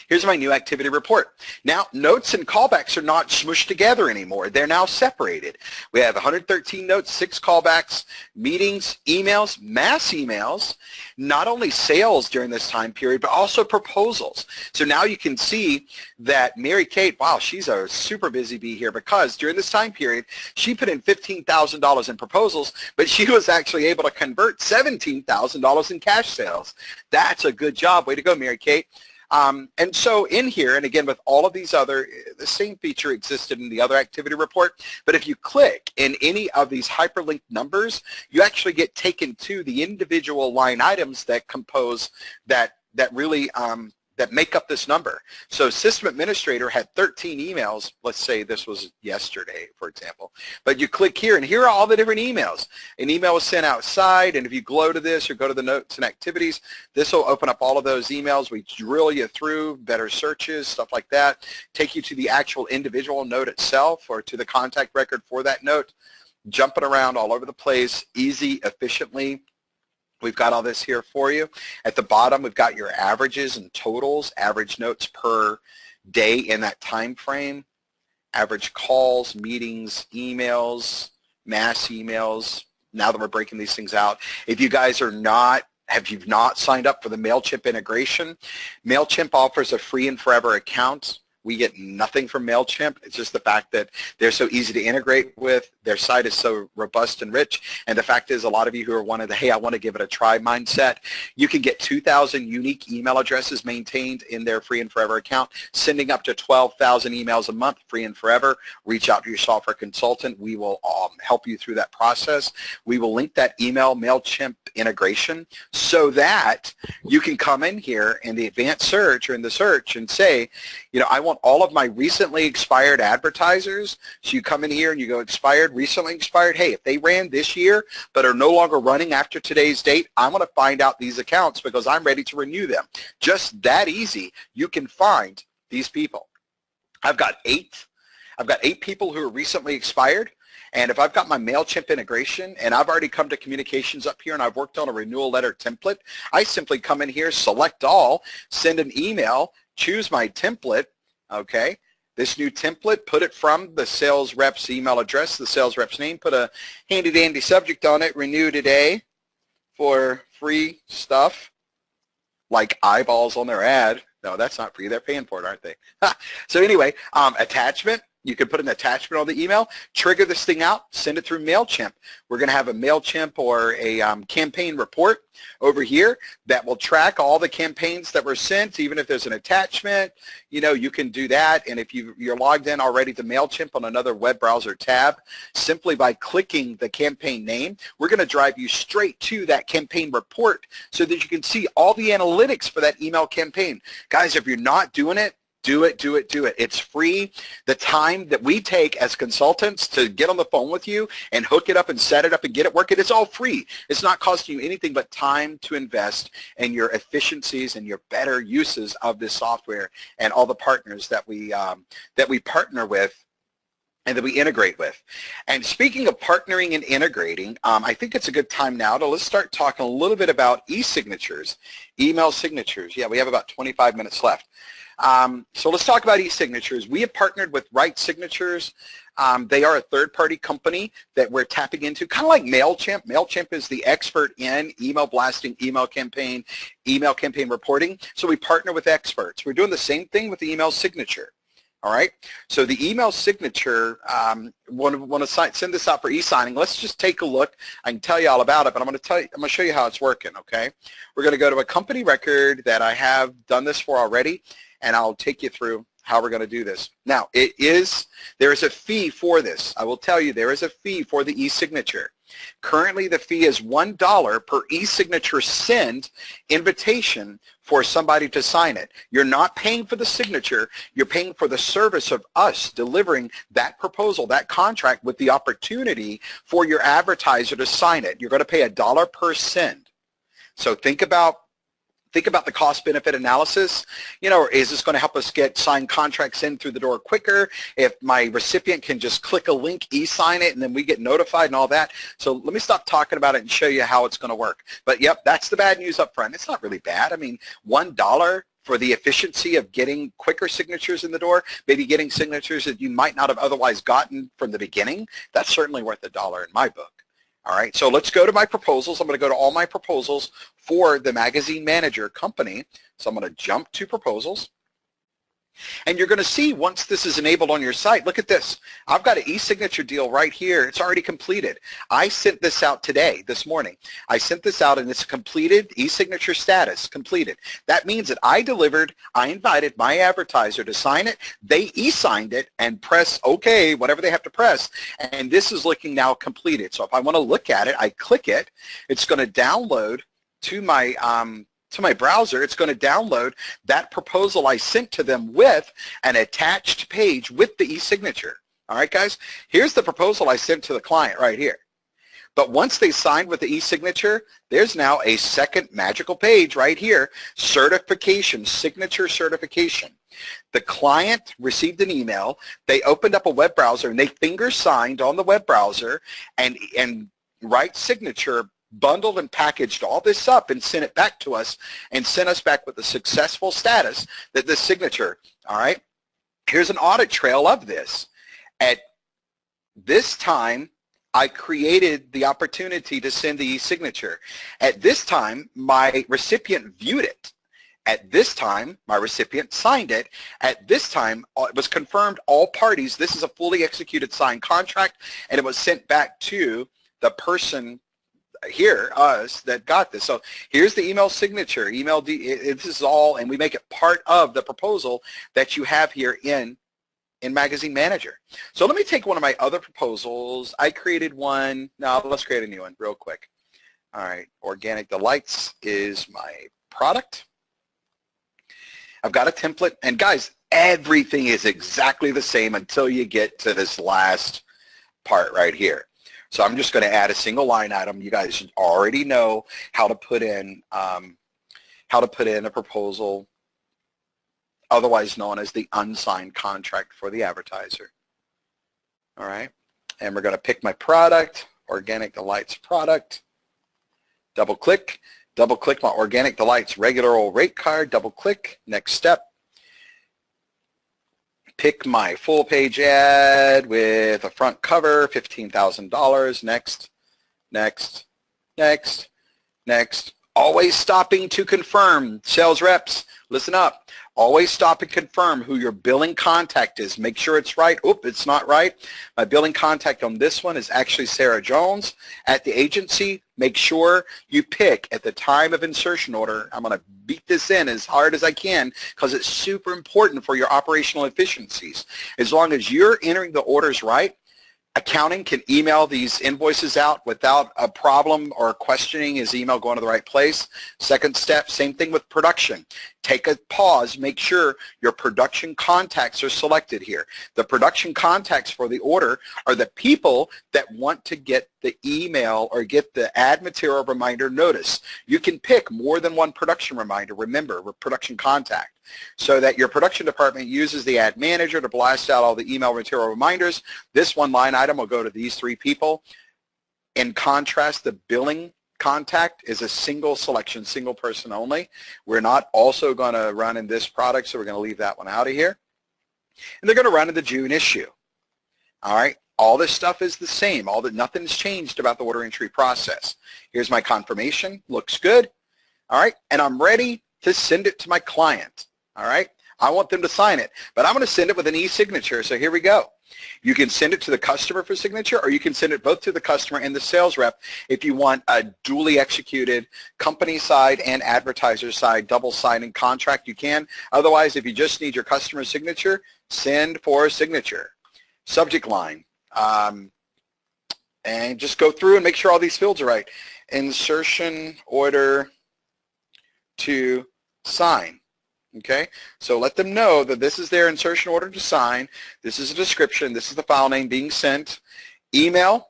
Here's my new activity report. Now, notes and callbacks are not smushed together anymore. They're now separated. We have 113 notes, 6 callbacks, meetings, emails, mass emails, not only sales during this time period, but also proposals. So now you can see that Mary Kate, wow, she's a super busy bee here because during this time period, she put in $15,000 in proposals, but she was actually able to convert $17,000 in cash sales. That's a good job. Way to go, Mary Kate. And so in here, and again with all of these other, the same feature existed in the other activity report, but if you click in any of these hyperlinked numbers, you actually get taken to the individual line items that compose that that really that make up this number. So system administrator had 13 emails. Let's say this was yesterday, for example. But you click here, and here are all the different emails. An email was sent outside, and if you go to this or go to the notes and activities, this will open up all of those emails. We drill you through better searches, stuff like that, take you to the actual individual note itself or to the contact record for that note, jumping around all over the place, easy, efficiently. We've got all this here for you. At the bottom, we've got your averages and totals, average notes per day in that time frame, average calls, meetings, emails, mass emails. Now that we're breaking these things out, if you guys are not, have you not signed up for the MailChimp integration, MailChimp offers a free and forever account. We get nothing from MailChimp. It's just the fact that they're so easy to integrate with. Their site is so robust and rich. And the fact is, a lot of you who are one of the, hey, I want to give it a try mindset, you can get 2,000 unique email addresses maintained in their free and forever account, sending up to 12,000 emails a month, free and forever. Reach out to your software consultant. We will help you through that process. We will link that email MailChimp integration so that you can come in here in the advanced search or in the search and say, you know, I want all of my recently expired advertisers. So you come in here and you go expired, recently expired. Hey, if they ran this year but are no longer running after today's date, I want to find out these accounts because I'm ready to renew them. Just that easy. You can find these people. I've got eight people who are recently expired. And if I've got my MailChimp integration and I've already come to communications up here and I've worked on a renewal letter template, I simply come in here, select all, send an email, choose my template, okay, this new template, put it from the sales rep's email address, the sales rep's name, put a handy-dandy subject on it, renew today for free stuff, like eyeballs on their ad. No, that's not free. They're paying for it, aren't they? So anyway, attachment. You can put an attachment on the email, trigger this thing out, send it through MailChimp. We're going to have a MailChimp or a campaign report over here that will track all the campaigns that were sent, even if there's an attachment. You know, you can do that. And if you're logged in already to MailChimp on another web browser tab, simply by clicking the campaign name, we're going to drive you straight to that campaign report so that you can see all the analytics for that email campaign. Guys, if you're not doing it, do it, do it, do it. It's free. The time that we take as consultants to get on the phone with you and hook it up and set it up and get it working, it's all free. It's not costing you anything but time to invest in your efficiencies and your better uses of this software and all the partners that we partner with and that we integrate with. And speaking of partnering and integrating, I think it's a good time now to let's start talking a little bit about e-signatures, email signatures. Yeah, we have about 25 minutes left. So let's talk about e-signatures. We have partnered with Right Signatures. They are a third-party company that we're tapping into, kind of like MailChimp. MailChimp is the expert in email blasting, email campaign reporting. So we partner with experts. We're doing the same thing with the email signature. All right. So the email signature, want to send this out for e-signing. Let's just take a look. I can tell you all about it, but I'm going to show you how it's working. Okay. We're going to go to a company record that I have done this for already, and I'll take you through how we're going to do this. Now, there is a fee for this. I will tell you there is a fee for the e-signature. Currently, the fee is $1 per e-signature send invitation for somebody to sign it. You're not paying for the signature. You're paying for the service of us delivering that proposal, that contract, with the opportunity for your advertiser to sign it. You're going to pay $1 per send. So think about the cost-benefit analysis. You know, is this going to help us get signed contracts in through the door quicker? If my recipient can just click a link, e-sign it, and then we get notified and all that. So let me stop talking about it and show you how it's going to work. But yep, that's the bad news up front. It's not really bad. I mean, $1 for the efficiency of getting quicker signatures in the door, maybe getting signatures that you might not have otherwise gotten from the beginning, that's certainly worth $1 in my book. All right, so let's go to my proposals. I'm going to go to all my proposals for the Magazine Manager company. So I'm going to jump to proposals. And you're going to see once this is enabled on your site, look at this. I've got an e-signature deal right here. It's already completed. I sent this out today, this morning. I sent this out and it's completed, e-signature status, completed. That means that I invited my advertiser to sign it. They e-signed it and press OK, whatever they have to press. And this is looking now completed. So if I want to look at it, I click it. It's going to download to my to my browser, it's going to download that proposal I sent to them with an attached page with the e-signature. All right, guys, here's the proposal I sent to the client right here. But once they signed with the e-signature, there's now a second magical page right here, certification, signature certification. The client received an email, they opened up a web browser, and they finger signed on the web browser, and right signature bundled and packaged all this up and sent it back to us and sent us back with the successful status that this signature, all right? Here's an audit trail of this. At this time, I created the opportunity to send the e-signature. At this time, my recipient viewed it. At this time, my recipient signed it. At this time, it was confirmed all parties. This is a fully executed signed contract, and it was sent back to the person here, us, that got this. So here's the email signature. This is all, and we make it part of the proposal that you have here in Magazine Manager. So let me take one of my other proposals. I created one. Now let's create a new one real quick. All right, Organic Delights is my product. I've got a template, and guys, everything is exactly the same until you get to this last part right here. So I'm just going to add a single line item. You guys already know how to put in a proposal, otherwise known as the unsigned contract for the advertiser. All right, and we're going to pick my product, Organic Delights product, double click my Organic Delights regular old rate card, double click, next step. Pick my full page ad with a front cover, $15,000, next, next, next, next. Always stopping to confirm, sales reps, listen up. Always stop and confirm who your billing contact is. Make sure it's right. Oop, it's not right. My billing contact on this one is actually Sarah Jones at the agency. Make sure you pick at the time of insertion order. I'm going to beat this in as hard as I can because it's super important for your operational efficiencies. As long as you're entering the orders right, accounting can email these invoices out without a problem or questioning is email going to the right place. Second step, same thing with production. Take a pause, make sure your production contacts are selected here. The production contacts for the order are the people that want to get the email or get the ad material reminder notice. You can pick more than one production reminder, remember, production contact, so that your production department uses the ad manager to blast out all the email material reminders. This one line item will go to these three people. In contrast, the billing contact is a single selection, single person only. We're not also going to run in this product, so we're going to leave that one out of here. And they're going to run in the June issue. All right. All this stuff is the same. Nothing's changed about the order entry process. Here's my confirmation. Looks good. All right. And I'm ready to send it to my client. All right. I want them to sign it, but I'm going to send it with an e-signature. So here we go. You can send it to the customer for signature, or you can send it both to the customer and the sales rep if you want a duly executed company side and advertiser side double signing contract. You can. Otherwise, if you just need your customer signature, send for signature. Subject line. And just go through and make sure all these fields are right. Insertion order to sign. Okay, so let them know that this is their insertion order to sign. This is a description. This is the file name being sent. Email,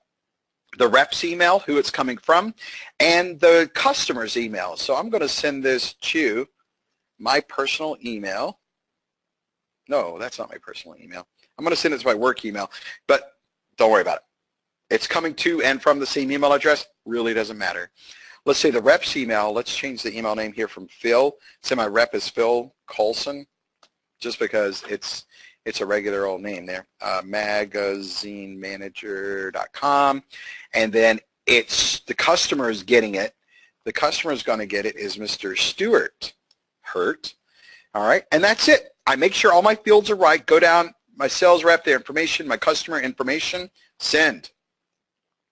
the rep's email, who it's coming from, and the customer's email. So I'm going to send this to my personal email. No, that's not my personal email. I'm going to send it to my work email, but don't worry about it. It's coming to and from the same email address. Really doesn't matter. Let's say the rep's email. Let's change the email name here from Phil. Say my rep is Phil Colson, just because it's a regular old name there. Magazinemanager.com, and then it's the customer is getting it. The customer is going to get it is Mr. Stewart Hurt. All right, and that's it. I make sure all my fields are right. Go down my sales rep, their information, my customer information, send.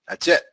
That's it.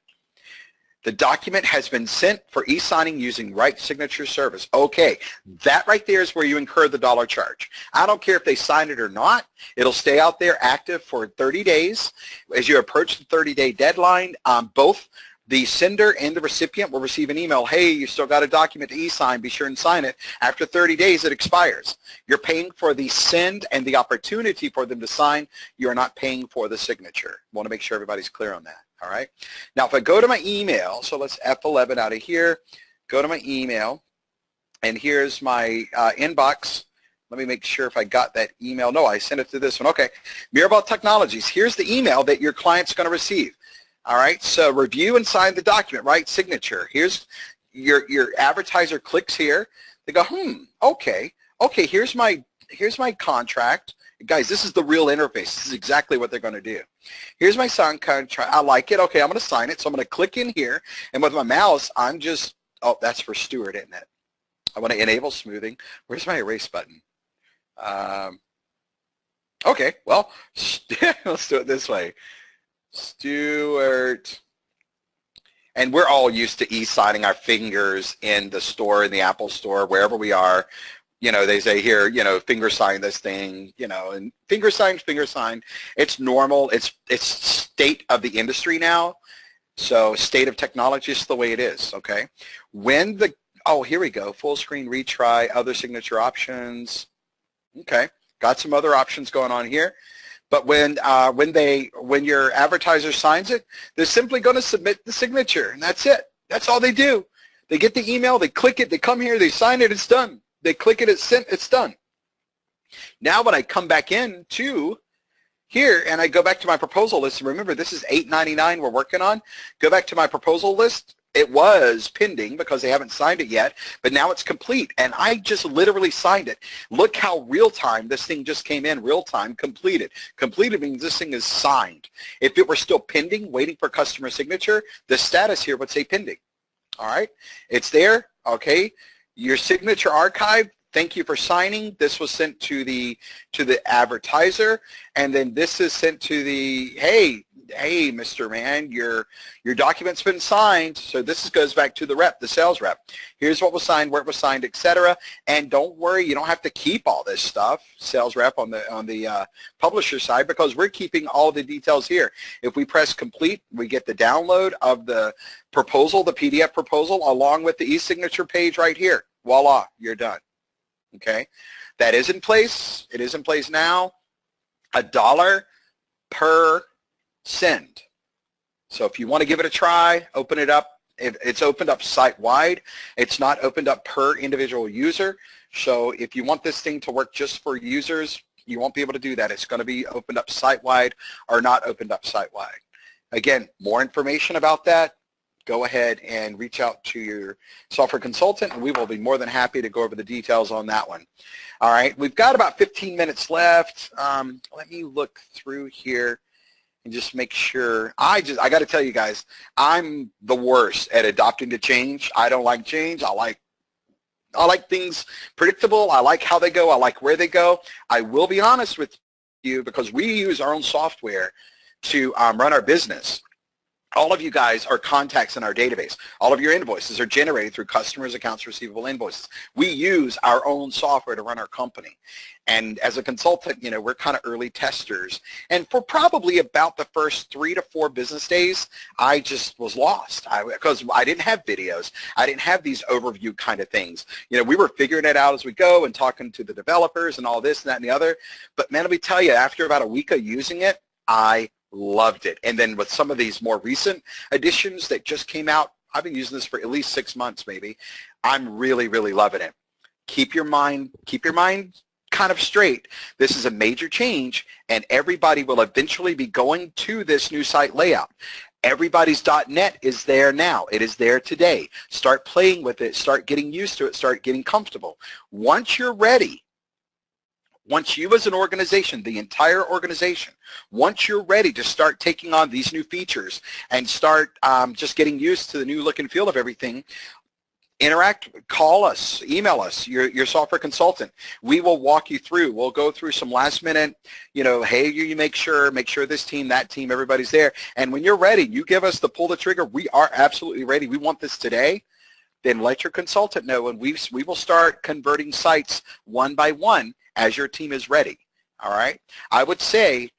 The document has been sent for e-signing using right signature service. Okay, that right there is where you incur the dollar charge. I don't care if they sign it or not. It'll stay out there active for 30 days. As you approach the 30-day deadline, both The sender and the recipient will receive an email, hey, you still got a document to e-sign, be sure and sign it. After 30 days, it expires. You're paying for the send and the opportunity for them to sign. You're not paying for the signature. I want to make sure everybody's clear on that, all right? Now, if I go to my email, so let's F11 out of here, go to my email, and here's my inbox. Let me make sure if I got that email. No, I sent it to this one. Okay, Mirabel Technologies. Here's the email that your client's going to receive. All right, so review and sign the document, right? Signature. Here's your advertiser clicks here. They go, okay, here's my contract. Guys, this is the real interface. This is exactly what they're going to do. Here's my sign contract. I like it. Okay, I'm going to sign it. So I'm going to click in here, and with my mouse, I'm just, oh, that's for Stuart, isn't it? I want to enable smoothing. Where's my erase button? Okay, well, let's do it this way. Stuart, and we're all used to e-signing our fingers in the store, in the Apple store, wherever we are. You know, they say here, you know, finger sign this thing, you know, and finger sign. It's normal. It's state of the industry now. So state of technology is the way it is, okay? When the, oh, here we go, full screen retry, other signature options. Okay, got some other options going on here. But when your advertiser signs it, they're simply going to submit the signature, and that's it. That's all they do. They get the email, they click it, they come here, they sign it, it's done. They click it, it's sent, it's done. Now when I come back in to here and I go back to my proposal list, and remember this is $8.99 we're working on, go back to my proposal list. It was pending because they haven't signed it yet, but now it's complete, and I just literally signed it. Look how real-time this thing just came in, real-time, completed. Completed means this thing is signed. If it were still pending, waiting for customer signature, the status here would say pending. All right? It's there, okay? Your signature archive, thank you for signing. This was sent to the advertiser, and then this is sent to the, hey, Mr. Man, your document's been signed. So this goes back to the rep, the sales rep. Here's what was signed, where it was signed, etc. And don't worry, you don't have to keep all this stuff, sales rep on the publisher side, because we're keeping all the details here. If we press complete, we get the download of the proposal, the PDF proposal, along with the e-signature page right here. Voila, you're done. Okay, that is in place. It is in place now. $1 per send. So if you want to give it a try, open it up. It's opened up site-wide. It's not opened up per individual user. So if you want this thing to work just for users, you won't be able to do that. It's going to be opened up site-wide or not opened up site-wide. Again, more information about that, go ahead and reach out to your software consultant, and we will be more than happy to go over the details on that one. All right, we've got about 15 minutes left. Let me look through here and just make sure. I got to tell you guys, I'm the worst at adopting to change. I don't like change. I like things predictable. I like how they go. I like where they go. I will be honest with you, because we use our own software to run our business. All of you guys are contacts in our database. All of your invoices are generated through customers' accounts receivable invoices. We use our own software to run our company. And as a consultant, you know, we're kind of early testers. And for probably about the first 3 to 4 business days, I just was lost because I didn't have videos. I didn't have these overview kind of things. You know, we were figuring it out as we go and talking to the developers and all this and that and the other. But man, let me tell you, after about a week of using it, I loved it. And then with some of these more recent additions that just came out, I've been using this for at least 6 months maybe. I'm really, really loving it. Keep your mind kind of straight. This is a major change, and everybody will eventually be going to this new site layout. Everybody's .NET is there now. It is there today. Start playing with it. Start getting used to it. Start getting comfortable. Once you're ready, once you as an organization, the entire organization, once you're ready to start taking on these new features and start just getting used to the new look and feel of everything, interact, call us, email us, your software consultant. We will walk you through. We'll go through some last minute, you know, hey, you make sure this team, that team, everybody's there. And when you're ready, you give us the pull the trigger. We are absolutely ready. We want this today. Then let your consultant know, and we will start converting sites one by one as your team is ready. All right? I would say,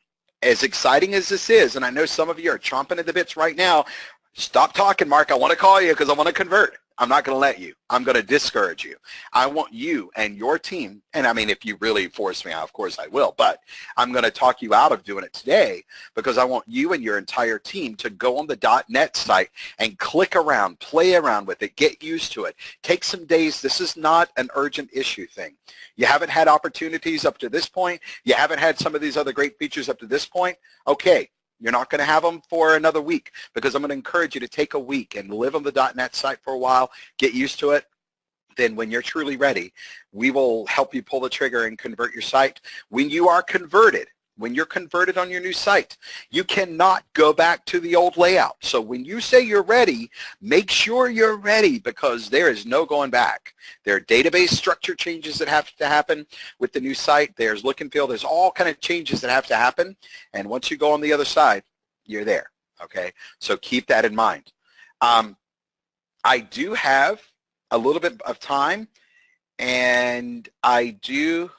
as exciting as this is, and I know some of you are chomping at the bits right now, Stop talking, Mark. I want to call you because I want to convert. I'm not going to let you. I'm going to discourage you. I want you and your team, and I mean, if you really force me, of course I will, but I'm going to talk you out of doing it today because I want you and your entire team to go on the .NET site and click around, play around with it, get used to it. Take some days. This is not an urgent issue thing. You haven't had opportunities up to this point. You haven't had some of these other great features up to this point. Okay. You're not going to have them for another week because I'm going to encourage you to take a week and live on the .NET site for a while, get used to it. Then when you're truly ready, we will help you pull the trigger and convert your site. When you are converted, when you're converted on your new site, you cannot go back to the old layout. So when you say you're ready, make sure you're ready because there is no going back. There are database structure changes that have to happen with the new site. There's look and feel. There's all kind of changes that have to happen. And once you go on the other side, you're there. Okay? So keep that in mind. I do have a little bit of time, and I do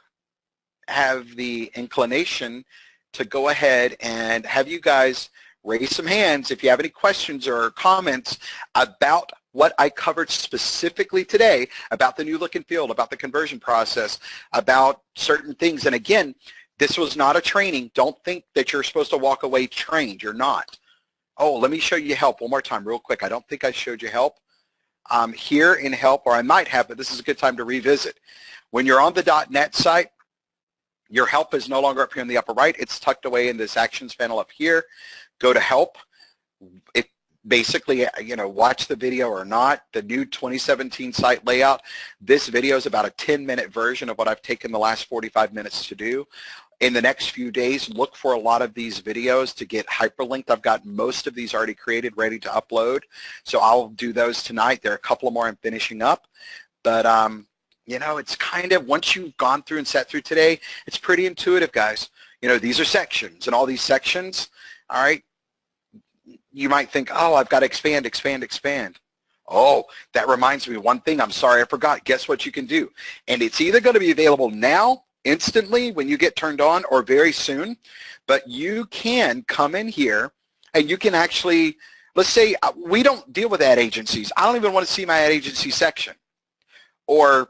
have the inclination to go ahead and have you guys raise some hands if you have any questions or comments about what I covered specifically today about the new look and feel, about the conversion process, about certain things. And again, this was not a training. Don't think that you're supposed to walk away trained. You're not. Oh, let me show you help one more time real quick. I don't think I showed you help. Here in help, or I might have, but this is a good time to revisit. When you're on the .NET site, your help is no longer up here in the upper right. It's tucked away in this actions panel up here. Go to help. If basically, watch the video or not, the new 2017 site layout. This video is about a 10-minute version of what I've taken the last 45 minutes to do. In the next few days, look for a lot of these videos to get hyperlinked. I've got most of these already created, ready to upload. So I'll do those tonight. There are a couple more I'm finishing up. But it's kind of, once you've gone through and sat through today, it's pretty intuitive, guys. These are sections, and all these sections, all right, you might think, oh, I've got to expand, expand, expand. Oh, that reminds me of one thing. I'm sorry, I forgot. Guess what you can do? And it's either going to be available now, instantly, when you get turned on, or very soon, but you can come in here, and you can actually, let's say we don't deal with ad agencies. I don't even want to see my ad agency section. Or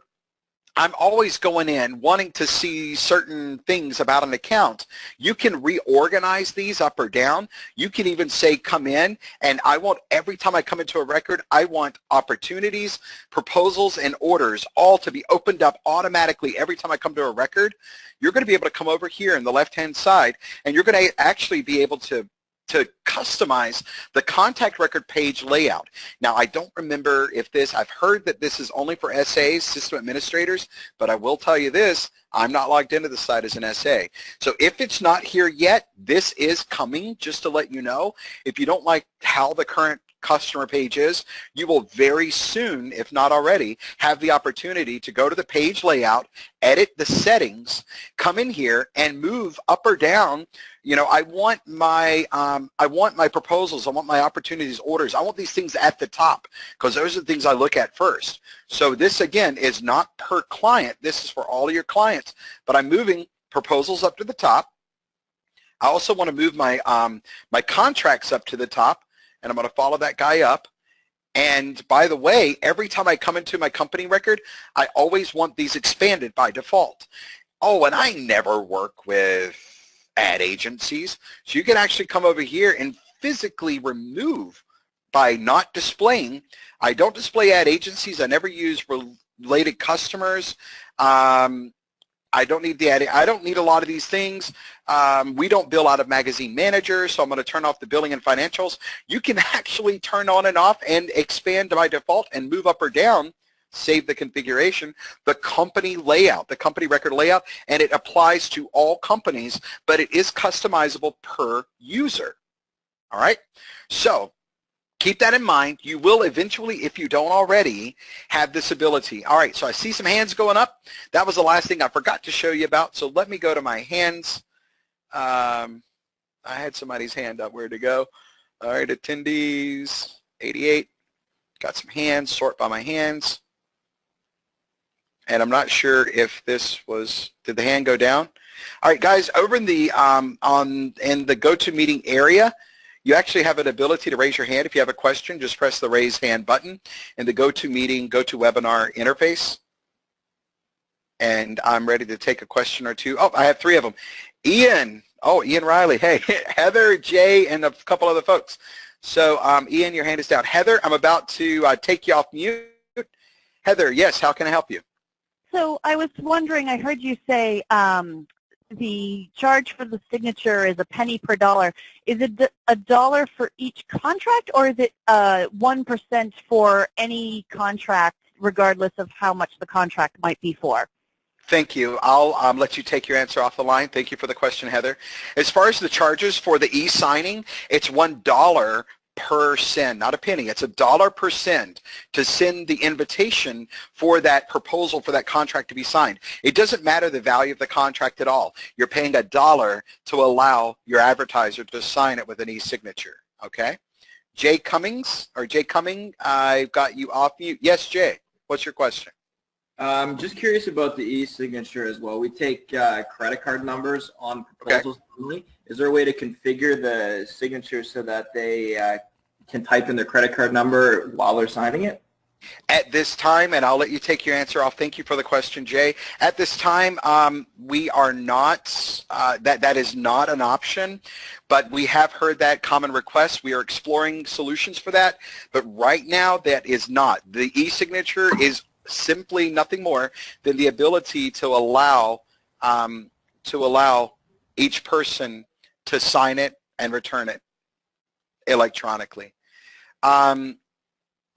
I'm always going in wanting to see certain things about an account. You can reorganize these up or down. You can even say come in, and I want, every time I come into a record, I want opportunities, proposals, and orders all to be opened up automatically every time I come to a record. You're going to be able to come over here on the left-hand side, and you're going to actually be able to customize the contact record page layout. Now, I don't remember if I've heard that this is only for SAs, system administrators, but I will tell you this, I'm not logged into the site as an SA. So if it's not here yet, this is coming, just to let you know. If you don't like how the current customer page is, you will very soon, if not already, have the opportunity to go to the page layout, edit the settings, come in here and move up or down. I want my proposals, I want my opportunities, orders, I want these things at the top because those are the things I look at first. So this again is not per client, this is for all of your clients, but I'm moving proposals up to the top. I also want to move my my contracts up to the top, and I'm going to follow that guy up. And by the way, every time I come into my company record, I always want these expanded by default. Oh, and I never work with ad agencies. So you can actually come over here and physically remove by not displaying. I don't display ad agencies. I never use related customers. I don't need I don't need a lot of these things. We don't bill out of Magazine Manager, so I'm going to turn off the billing and financials. You can actually turn on and off and expand by default and move up or down, save the configuration, the company layout, the company record layout, and it applies to all companies, but it is customizable per user. All right? So keep that in mind. You will eventually, if you don't already, have this ability. All right, so I see some hands going up. That was the last thing I forgot to show you about, so let me go to my hands. I had somebody's hand up. Where'd it go? All right, attendees, 88. Got some hands, sort by my hands. And I'm not sure if this was, did the hand go down? All right, guys, over in the GoToMeeting area, You actually have an ability to raise your hand. If you have a question, just press the raise hand button in the GoToMeeting, GoToWebinar interface. And I'm ready to take a question or two. Oh, I have 3 of them. Ian. Oh, Ian Riley. Hey, Heather, Jay, and a couple other folks. So, Ian, your hand is down. Heather, I'm about to take you off mute. Heather, yes, how can I help you? So I was wondering, I heard you say the charge for the signature is a penny per dollar. Is it $1 for each contract, or is it 1% for any contract, regardless of how much the contract might be for? Thank you. I'll let you take your answer off the line. Thank you for the question, Heather. As far as the charges for the e-signing, it's $1 per send, not a penny. It's $1 per send to send the invitation for that proposal, for that contract to be signed. It doesn't matter the value of the contract at all. You're paying $1 to allow your advertiser to sign it with an e-signature, okay? Jay Cummings, or Jay Cumming, I've got you off mute. Yes, Jay, what's your question? Just curious about the e-signature as well. We take credit card numbers on proposals only. Okay. Is there a way to configure the signature so that they can type in their credit card number while they're signing it? At this time, and I'll let you take your answer off. Thank you for the question, Jay. At this time, we are not, that is not an option, but we have heard that common request. We are exploring solutions for that, but right now that is not. The e-signature is simply nothing more than the ability to allow each person to sign it and return it electronically.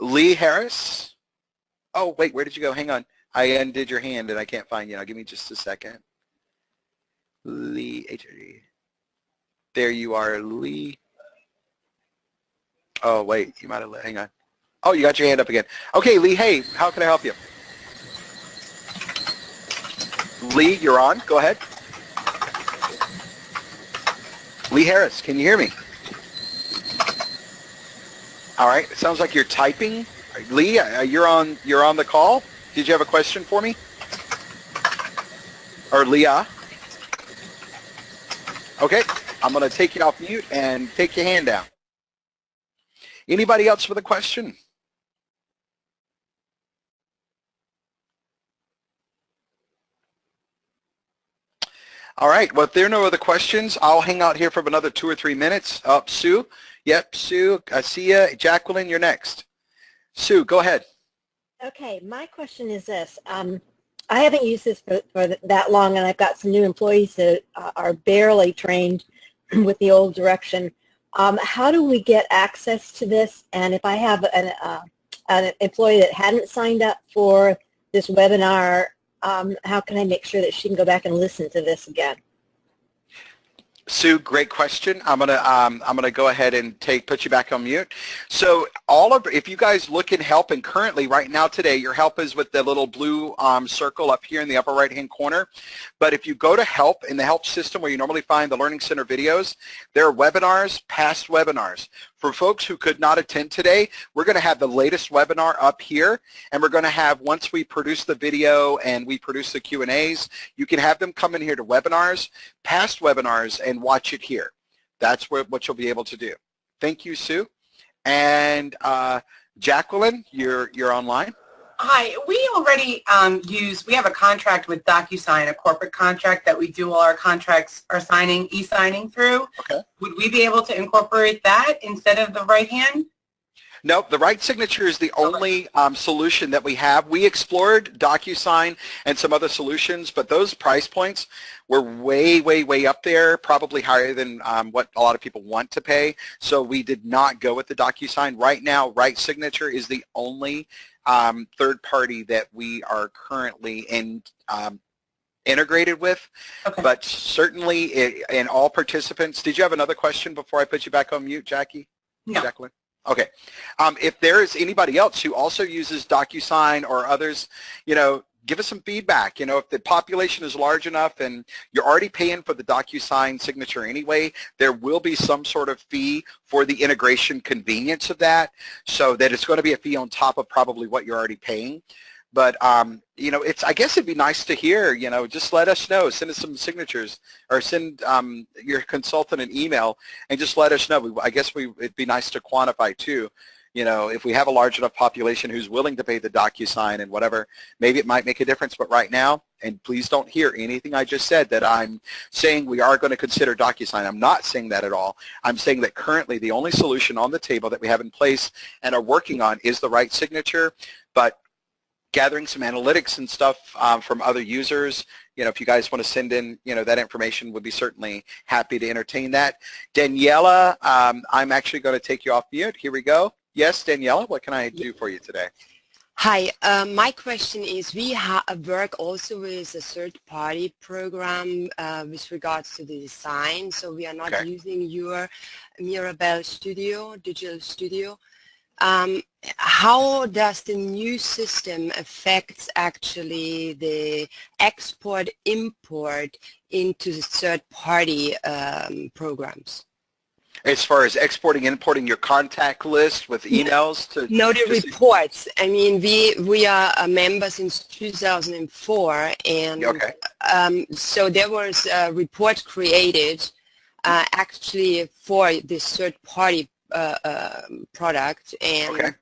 Lee Harris. Oh, wait, where did you go? Hang on. I undid your hand and I can't find you now. Give me just a second. Lee, HRD. There you are, Lee. Oh, wait, you might have, hang on. Oh, you got your hand up again. Okay, Lee, hey, how can I help you? Lee, you're on. Go ahead. Lee Harris, can you hear me? All right, it sounds like you're typing. Lee, you're on the call. Did you have a question for me? Or Leah? Okay, I'm going to take you off mute and take your hand down. Anybody else with a question? All right, well, if there are no other questions, I'll hang out here for another 2 or 3 minutes. Sue? Yep, Sue, I see you. Jacqueline, you're next. Sue, go ahead. Okay, my question is this. I haven't used this for that long, and I've got some new employees that are barely trained with the old direction. How do we get access to this? And if I have an employee that hadn't signed up for this webinar, how can I make sure that she can go back and listen to this again? Sue, great question. I'm gonna go ahead and put you back on mute. So if you guys look in help, and currently right now today, your help is with the little blue circle up here in the upper right hand corner. But if you go to help in the help system where you normally find the Learning Center videos, there are webinars, past webinars. For folks who could not attend today, we're going to have the latest webinar up here, and we're going to have, once we produce the video and we produce the Q&As, you can have them come in here to webinars, past webinars, and watch it here. That's what you'll be able to do. Thank you, Sue. And Jacqueline, you're online. Hi, we already we have a contract with DocuSign, a corporate contract that we do all our contracts, our signing, e-signing through. Okay. Would we be able to incorporate that instead of the right hand? No, the right signature is the only solution that we have. We explored DocuSign and some other solutions, but those price points were way, way, way up there, probably higher than what a lot of people want to pay. So we did not go with the DocuSign. Right now, right signature is the only third party that we are currently integrated with. Okay. But certainly in all participants. Did you have another question before I put you back on mute, Jackie? No. Jacqueline? Okay. If there is anybody else who also uses DocuSign or others, give us some feedback. If the population is large enough and you're already paying for the DocuSign signature anyway, there will be some sort of fee for the integration convenience of that, so that it's going to be a fee on top of probably what you're already paying. But, you know, I guess it'd be nice to hear, you know, just let us know, send us some signatures, or send your consultant an email and just let us know. I guess it'd be nice to quantify too. You know, if we have a large enough population who's willing to pay the DocuSign and whatever, maybe it might make a difference. But right now, and please don't hear anything I just said that I'm saying we are going to consider DocuSign. I'm not saying that at all. I'm saying that currently the only solution on the table that we have in place and are working on is the right signature. But gathering some analytics and stuff from other users, you know, if you guys want to send in, you know, that information, would be certainly happy to entertain that. Daniela, I'm actually going to take you off mute. Here we go. Yes, Daniela, what can I do for you today? Hi, my question is, we work also with a third-party program with regards to the design, so we are not using your Mirabel Studio, Digital Studio. How does the new system affect actually the export-import into the third-party programs? As far as exporting, importing your contact list with emails to... No, the reports. I mean, we are a member since 2004, and so there was a report created actually for this third-party product, and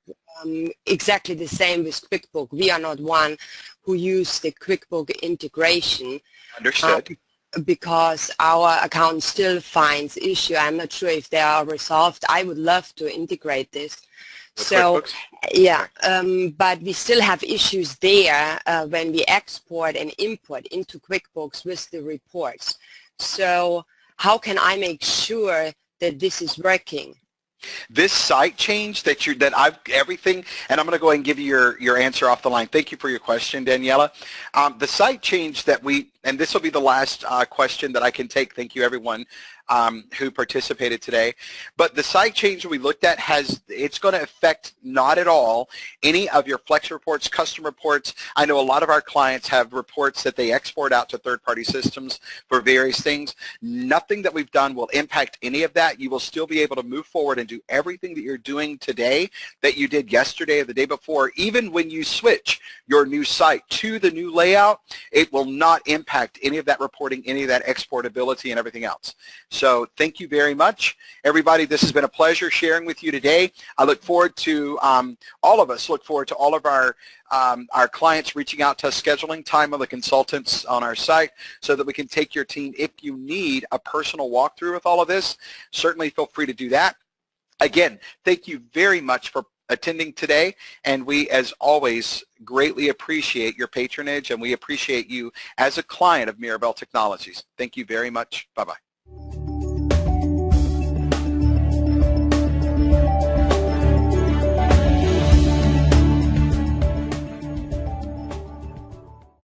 exactly the same with QuickBook. We are not one who use the QuickBook integration. Understood. Because our account still finds issue. I'm not sure if they are resolved. I would love to integrate this. So, yeah, but we still have issues there when we export and import into QuickBooks with the reports. So how can I make sure that this is working? This site change everything, and I'm going to go ahead and give you your answer off the line. Thank you for your question, Daniela. The site change that and this will be the last question that I can take. Thank you, everyone who participated today. But the site change we looked at it's going to affect not at all any of your Flex reports, custom reports. I know a lot of our clients have reports that they export out to third-party systems for various things. Nothing that we've done will impact any of that. You will still be able to move forward and do everything that you're doing today that you did yesterday or the day before. Even when you switch your new site to the new layout, it will not impact any of that reporting, any of that exportability and everything else. So thank you very much, everybody. This has been a pleasure sharing with you today. I look forward to, all of us look forward to all of our clients reaching out to us, scheduling time with the consultants on our site so that we can take your team. If you need a personal walkthrough with all of this, certainly feel free to do that. Again, thank you very much for attending today, and we, as always, greatly appreciate your patronage, and we appreciate you as a client of Mirabel Technologies. Thank you very much. Bye-bye.